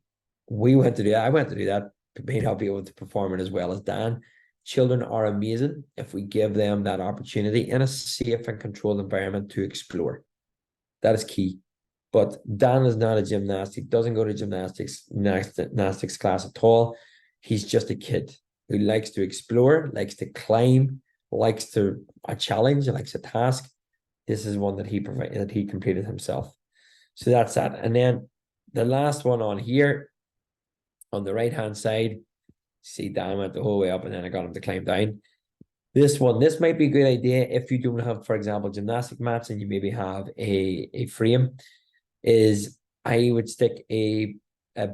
we went to do that. I went to do that, may not be able to perform it as well as Dan. Children are amazing if we give them that opportunity in a safe and controlled environment to explore. That is key. But Dan is not a gymnast. He doesn't go to gymnastics class at all. He's just a kid who likes to explore, likes to climb, likes to a challenge, likes a task. This is one that he completed himself. So that's that. And then the last one on here, on the right-hand side, see Dan went the whole way up and then I got him to climb down. This one, this might be a good idea if you don't have, for example, gymnastic mats and you maybe have a frame, is I would stick a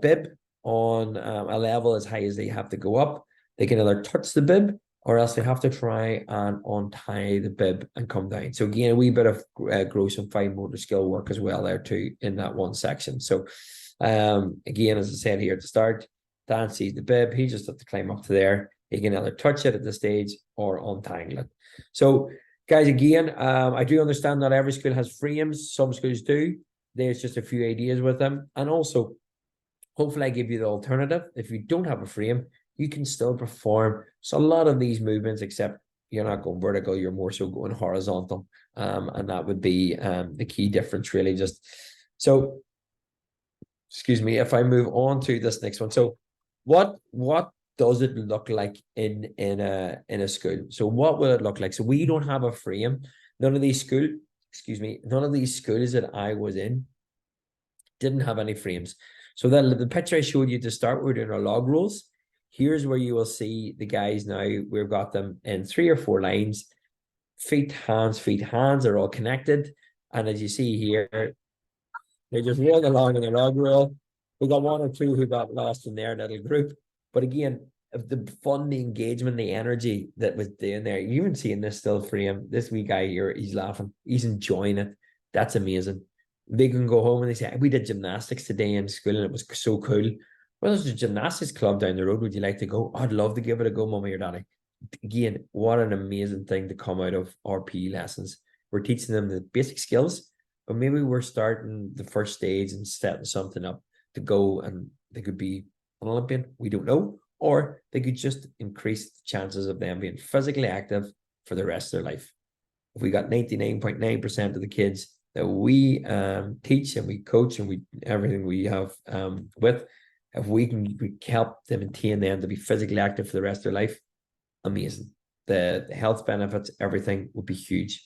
bib on a level as high as they have to go up. They can either touch the bib or else they have to try and untie the bib and come down. So again, a wee bit of gross and fine motor skill work as well there too in that one section. So again, as I said here at the start, Dan sees the bib, he just has to climb up to there. He can either touch it at the stage or untangle it. So guys, again, I do understand not every school has frames. Some schools do. There's just a few ideas with them. And also, hopefully I give you the alternative. If you don't have a frame, you can still perform. So a lot of these movements, except you're not going vertical, you're more so going horizontal. And that would be the key difference really. Just so, excuse me, if I move on to this next one. So what does it look like in a school? So what will it look like? So we don't have a frame. None of these schools that I was in didn't have any frames. So the picture I showed you to start, we're doing our log rolls. Here's where you will see the guys now. We've got them in 3 or 4 lines. Feet, hands are all connected. And as you see here, they're just rolling along in the log roll. We got 1 or 2 who got lost in their little group. But again, of the fun, the engagement, the energy that was doing there, you even seeing this still frame. This wee guy here, he's laughing, he's enjoying it. That's amazing. They can go home and they say, we did gymnastics today in school and it was so cool. Well, there's a gymnastics club down the road. Would you like to go? I'd love to give it a go, mommy or daddy. Again, what an amazing thing to come out of our PE lessons. We're teaching them the basic skills, but maybe we're starting the first stage and setting something up to go, and they could be an Olympian, we don't know, or they could just increase the chances of them being physically active for the rest of their life. If we got 99.9% of the kids that we teach and we coach and we everything we have with, if we can help them maintain them to be physically active for the rest of their life, amazing. The health benefits, everything would be huge.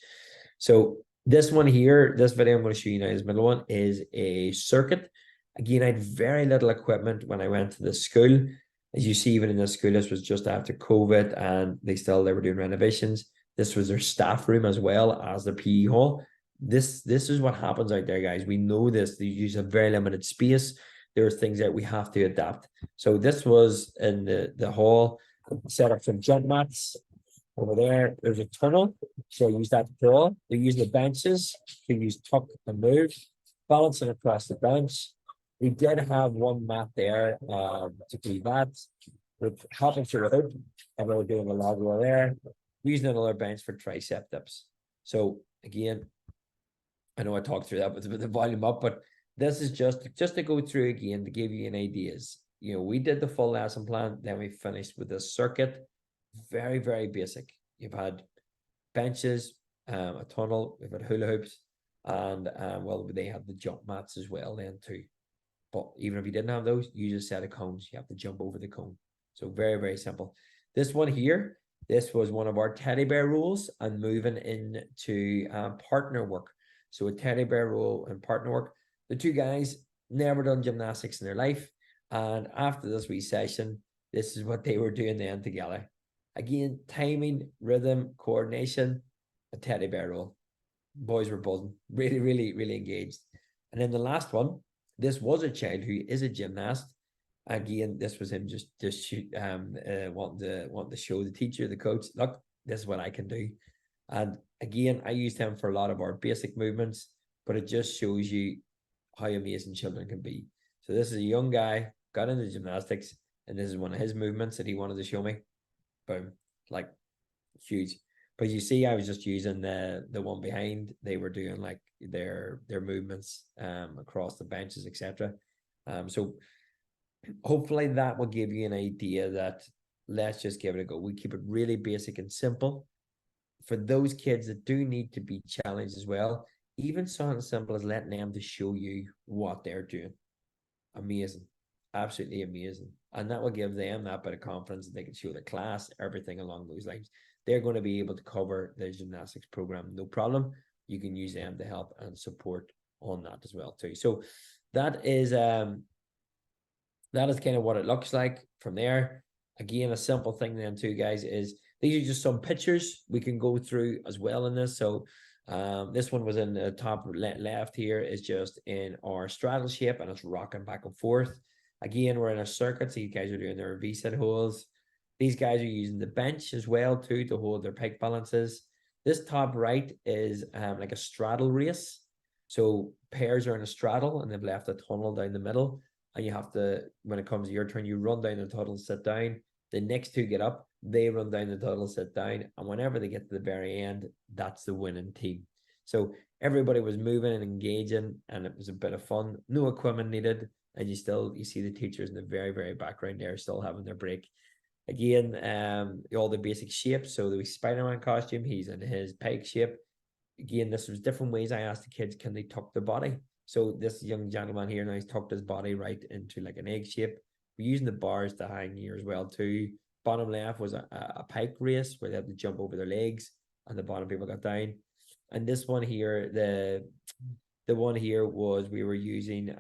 So this one here, this video I'm going to show you now, this middle one, is a circuit. Again, I had very little equipment when I went to the school. As you see, even in this school, this was just after COVID and they were doing renovations. This was their staff room as well as their PE hall. This is what happens out there, guys. We know this. They use a very limited space. There are things that we have to adapt. So this was in the hall, set up some jump mats. Over there, there's a tunnel. So use that to pull. They use the benches to use tuck and move, balancing across the bench. We did have one mat there to do that. We're hopping through the hoop, and we're doing a log roll there. We're using another bench for tricep dips. So again, I know I talked through that with the volume up, but this is just to go through again to give you an ideas. You know, we did the full lesson plan, then we finished with this circuit. Very, very basic. You've had benches, a tunnel, we've had hula hoops, and well, they had the jump mats as well then too. But even if you didn't have those, you use a set of cones. You have to jump over the cone. So very, very simple. This one here, this was one of our teddy bear rules and moving into partner work. So a teddy bear rule and partner work. The 2 guys never done gymnastics in their life. And after this wee session, this is what they were doing then together. Again, timing, rhythm, coordination, a teddy bear rule. Boys were buzzing. Really, really, really engaged. And then the last one, This was a child who is a gymnast. Again, this was him just wanting to show the teacher, the coach, look, this is what I can do. And again, I used him for a lot of our basic movements, but it just shows you how amazing children can be. So this is a young guy, got into gymnastics, and this is one of his movements that he wanted to show me. Boom, like huge. But you see, I was just using the one behind. They were doing like their movements across the benches, etc. So hopefully that will give you an idea that let's just give it a go. We keep it really basic and simple. For those kids that do need to be challenged as well, even something simple as letting them to show you what they're doing. Amazing. Absolutely amazing. And that will give them that bit of confidence that they can show the class, everything along those lines. They're going to be able to cover the gymnastics program, no problem. You can use them to help and support on that as well too. So that is kind of what it looks like from there. Again, a simple thing then too, guys, is these are just some pictures we can go through as well in this. So this one was in the top left here, is just in our straddle shape, and it's rocking back and forth. Again, we're in a circuit, so you guys are doing their V-sit holds. These guys are using the bench as well too to hold their pike balances. This top right is like a straddle race. So pairs are in a straddle and they've left a tunnel down the middle. And you have to, when it comes to your turn, you run down the tunnel, sit down. The next two get up, they run down the tunnel, sit down. And whenever they get to the very end, that's the winning team. So everybody was moving and engaging, and it was a bit of fun. No equipment needed. And you see the teachers in the very, very background there still having their break. Again, all the basic shapes. So the Spider-Man costume, he's in his pike shape. Again, this was different ways I asked the kids, can they tuck the body? So this young gentleman here now, he's tucked his body right into like an egg shape. We're using the bars to hang here as well too. Bottom left was a pike race where they had to jump over their legs and the bottom people got down. And this one here, the one here was we were using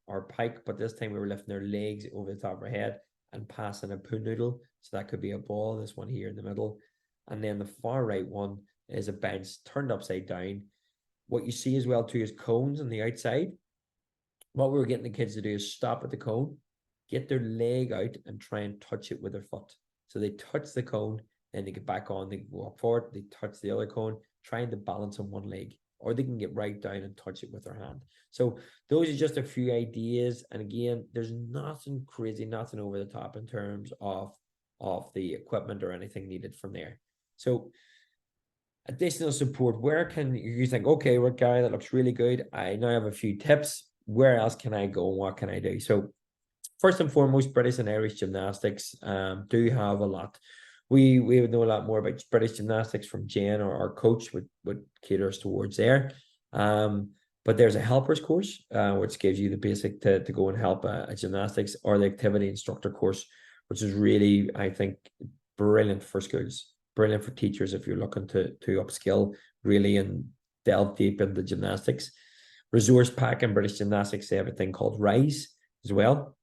our pike, but this time we were lifting their legs over the top of our head and passing a poo noodle. So that could be a ball, this one here in the middle. And then the far right one is a bench turned upside down. What you see as well too is cones on the outside. What we were getting the kids to do is stop at the cone, get their leg out and try and touch it with their foot. So they touch the cone, then they get back on, they walk forward, they touch the other cone, trying to balance on one leg, or they can get right down and touch it with their hand. So those are just a few ideas. And again, there's nothing crazy, nothing over the top in terms of the equipment or anything needed from there. So additional support, where can you think, okay, well, Gary, that looks really good. I now have a few tips. Where else can I go and what can I do? So first and foremost, British and Irish gymnastics do have a lot. We would know a lot more about British gymnastics from Jen, or our coach would cater us towards there. But there's a helpers course, which gives you the basic to go and help a gymnastics, or the activity instructor course, which is really, I think, brilliant for schools, brilliant for teachers if you're looking to upskill really and delve deep into gymnastics. Resource pack in British gymnastics, they have a thing called Rise as well,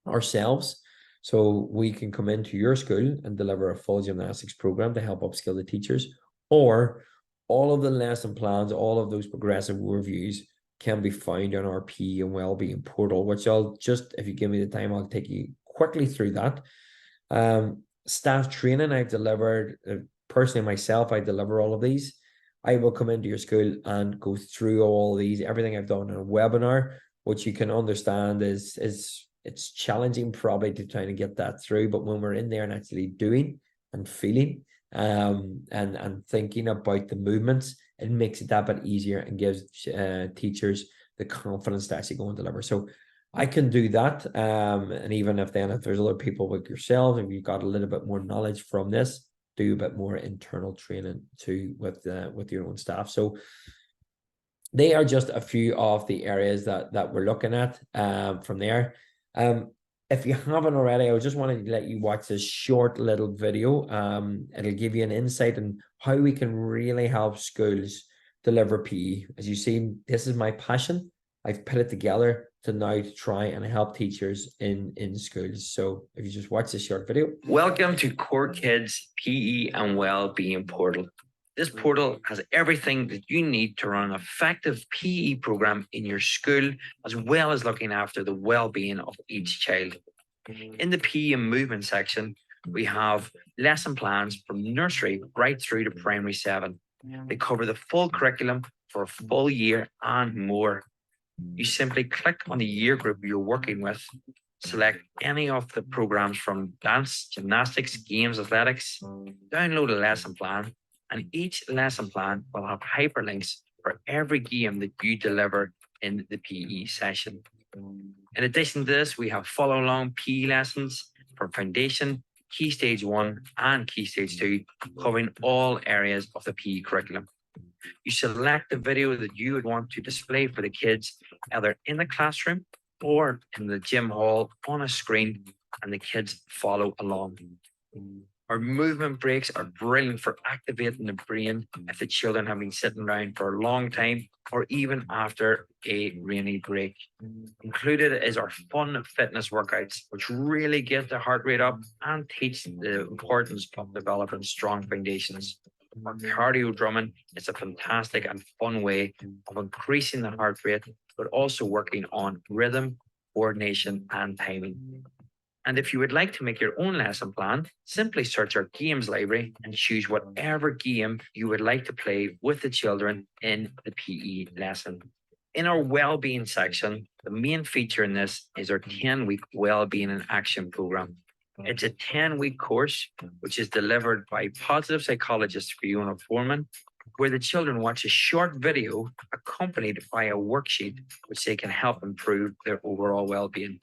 ourselves. So we can come into your school and deliver a full gymnastics program to help upskill the teachers, or all of the lesson plans, all of those progressive reviews can be found on our PE and Wellbeing portal, which I'll just, if you give me the time, I'll take you quickly through that. Staff training, I've delivered, personally myself, I deliver all of these. I will come into your school and go through all these, everything I've done in a webinar, which you can understand is it's challenging probably to try to get that through, but when we're in there and actually doing and feeling and thinking about the movements, it makes it that bit easier and gives teachers the confidence to actually go and deliver. So I can do that. And even if there's other people like yourself, if you've got a little bit more knowledge from this, do a bit more internal training too with your own staff. So they are just a few of the areas that we're looking at from there. If you haven't already, I just wanted to let you watch this short little video. It'll give you an insight on how we can really help schools deliver PE. As you see, this is my passion. I've put it together to now try and help teachers in schools. So if you just watch this short video. Welcome to Core Kids PE and Wellbeing Portal. This portal has everything that you need to run an effective PE program in your school, as well as looking after the well-being of each child. In the PE and movement section, we have lesson plans from nursery right through to primary 7. They cover the full curriculum for a full year and more. You simply click on the year group you're working with, select any of the programs from dance, gymnastics, games, athletics, download a lesson plan, and each lesson plan will have hyperlinks for every game that you deliver in the PE session. In addition to this, we have follow along PE lessons for foundation, Key Stage 1 and Key Stage 2, covering all areas of the PE curriculum. You select the video that you would want to display for the kids, either in the classroom or in the gym hall on a screen, and the kids follow along. Our movement breaks are brilliant for activating the brain if the children have been sitting around for a long time or even after a rainy break. Included is our fun fitness workouts, which really get the heart rate up and teach the importance of developing strong foundations. Our cardio drumming is a fantastic and fun way of increasing the heart rate, but also working on rhythm, coordination, and timing. And if you would like to make your own lesson plan, simply search our games library and choose whatever game you would like to play with the children in the PE lesson. In our well-being section, the main feature in this is our 10-week well-being in action program. It's a 10-week course, which is delivered by positive psychologist Fiona Foreman, where the children watch a short video accompanied by a worksheet, which they can help improve their overall well-being.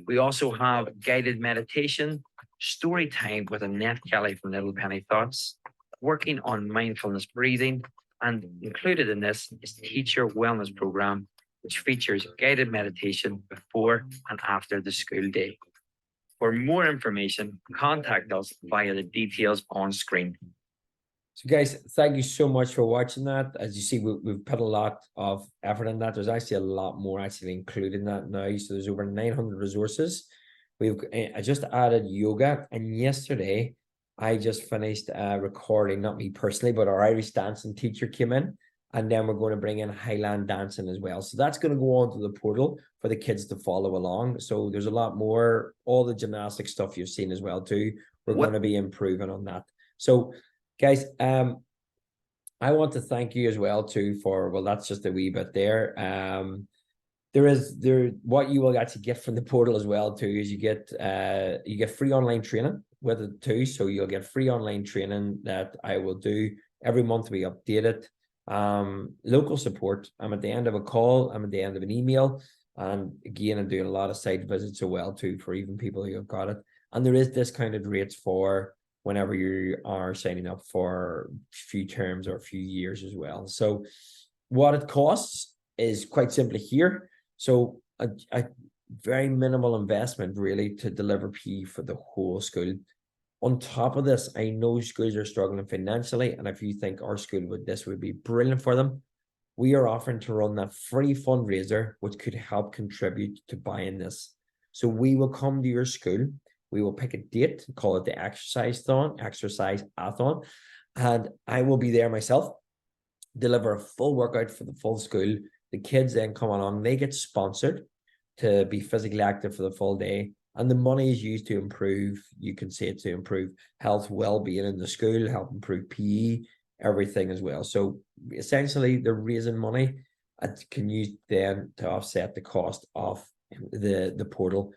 We also have guided meditation, story time with Annette Kelly from Little Penny Thoughts, working on mindfulness breathing, and included in this is teacher wellness program, which features guided meditation before and after the school day. For more information, contact us via the details on screen. So guys, thank you so much for watching that. As you see, we've put a lot of effort in that. There's actually a lot more actually included in that now. So there's over 900 resources. I just added yoga, and yesterday I just finished recording, not me personally, but our Irish dancing teacher came in, and then we're going to bring in Highland dancing as well. So that's going to go onto the portal for the kids to follow along. So there's a lot more, all the gymnastic stuff you've seen as well too. We're going to be improving on that. So guys, I want to thank you as well too for, well, that's just a wee bit there. What you will actually get from the portal as well too is you get free online training with it too. So you'll get free online training that I will do every month. We update it. Local support. I'm at the end of a call. I'm at the end of an email. And again, I'm doing a lot of site visits as well too for even people who have got it. And there is discounted rates for whenever you are signing up for a few terms or a few years as well. So what it costs is quite simply here. So a very minimal investment really to deliver PE for the whole school. On top of this, I know schools are struggling financially, and if you think our school would be brilliant for them, we are offering to run that free fundraiser, which could help contribute to buying this. So we will come to your school. We will pick a date, call it the exercise-a-thon, and I will be there myself, deliver a full workout for the full school. The kids then come along, they get sponsored to be physically active for the full day, and the money is used to improve, you can say it, to improve health, well-being in the school, help improve PE, everything as well. So essentially, they're raising money and can use then to offset the cost of the portal.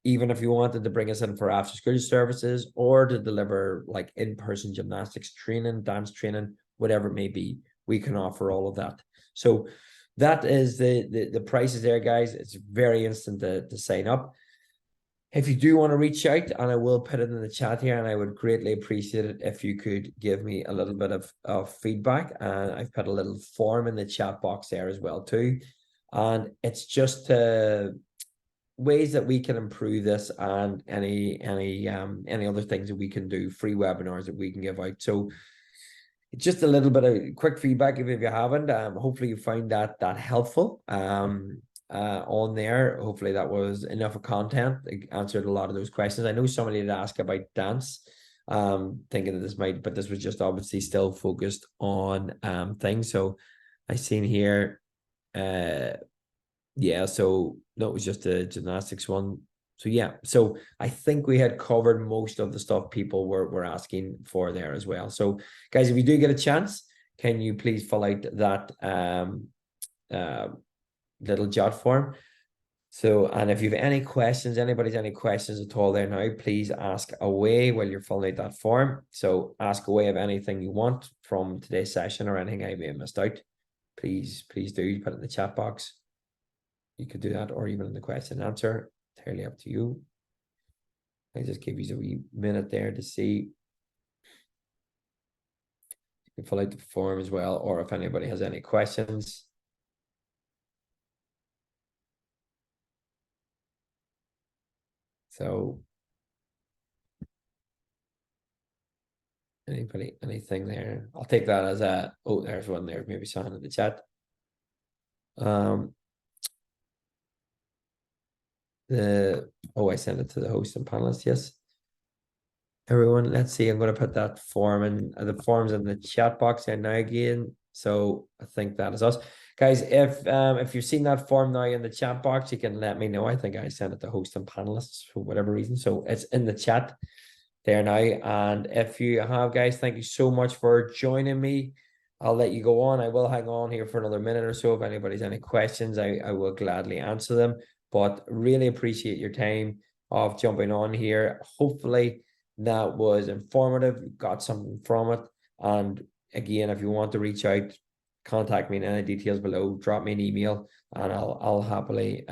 Even if you wanted to bring us in for after school services or to deliver like in-person gymnastics training, dance training, whatever it may be, we can offer all of that. So that is the prices there, guys. It's very instant to sign up. If you do want to reach out, and I will put it in the chat here, and I would greatly appreciate it if you could give me a little bit of feedback. And I've put a little form in the chat box there as well too. And it's just ways that we can improve this, and any other things that we can do, free webinars that we can give out. So just a little bit of quick feedback if you haven't. Hopefully you find that helpful on there. Hopefully that was enough of content. It answered a lot of those questions. I know somebody had asked about dance thinking that this might, but this was just obviously still focused on things. So I seen here, yeah, so no, it was just a gymnastics one. So yeah, so I think we had covered most of the stuff people were asking for there as well. So guys, if you do get a chance, can you please fill out that little jot form? So, and if you have any questions, anybody's any questions at all there now, please ask away while you're filling out that form. So ask away of anything you want from today's session or anything I may have missed out. Please do put it in the chat box. You could do that, or even in the question and answer, entirely up to you. I just give you a wee minute there to see. You can fill out the form as well, or if anybody has any questions. So anybody, anything there? I'll take that as a, oh, there's one there, maybe someone in the chat. I sent it to the host and panelists, yes. Everyone, let's see, I'm going to put that form in, the forms in the chat box here now again. So I think that is us. Guys, if you've seen that form now in the chat box, you can let me know. I think I sent it to host and panelists for whatever reason. So it's in the chat there now. And if you have, guys, thank you so much for joining me. I'll let you go on. I will hang on here for another minute or so. If anybody's any questions, I will gladly answer them. But really appreciate your time of jumping on here. Hopefully that was informative, got something from it. And again, if you want to reach out, contact me in any details below, drop me an email, and I'll happily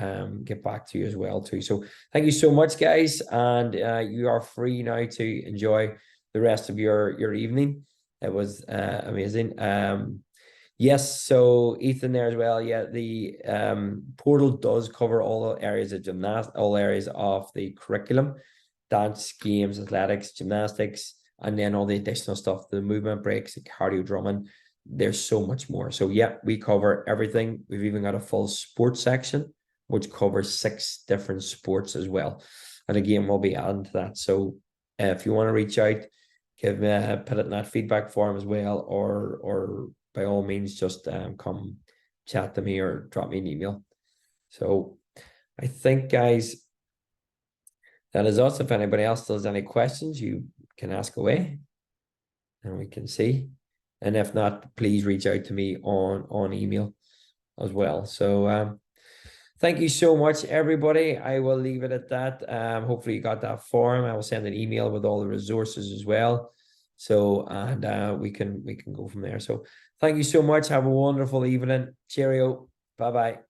get back to you as well too. So thank you so much, guys, and you are free now to enjoy the rest of your evening. It was amazing. Yes, so Ethan there as well. Yeah, the portal does cover all areas of all areas of the curriculum: dance, games, athletics, gymnastics, and then all the additional stuff, the movement breaks, the cardio drumming. There's so much more. So yeah, we cover everything. We've even got a full sports section, which covers 6 different sports as well. And again, we'll be adding to that. So if you want to reach out, give me put it in that feedback form as well, or by all means, just come chat to me or drop me an email. So I think, guys, that is us. If anybody else has any questions, you can ask away and we can see. And if not, please reach out to me on email as well. So thank you so much, everybody. I will leave it at that. Hopefully you got that form. I will send an email with all the resources as well. So, and we can go from there. So thank you so much. Have a wonderful evening. Cheerio. Bye-bye.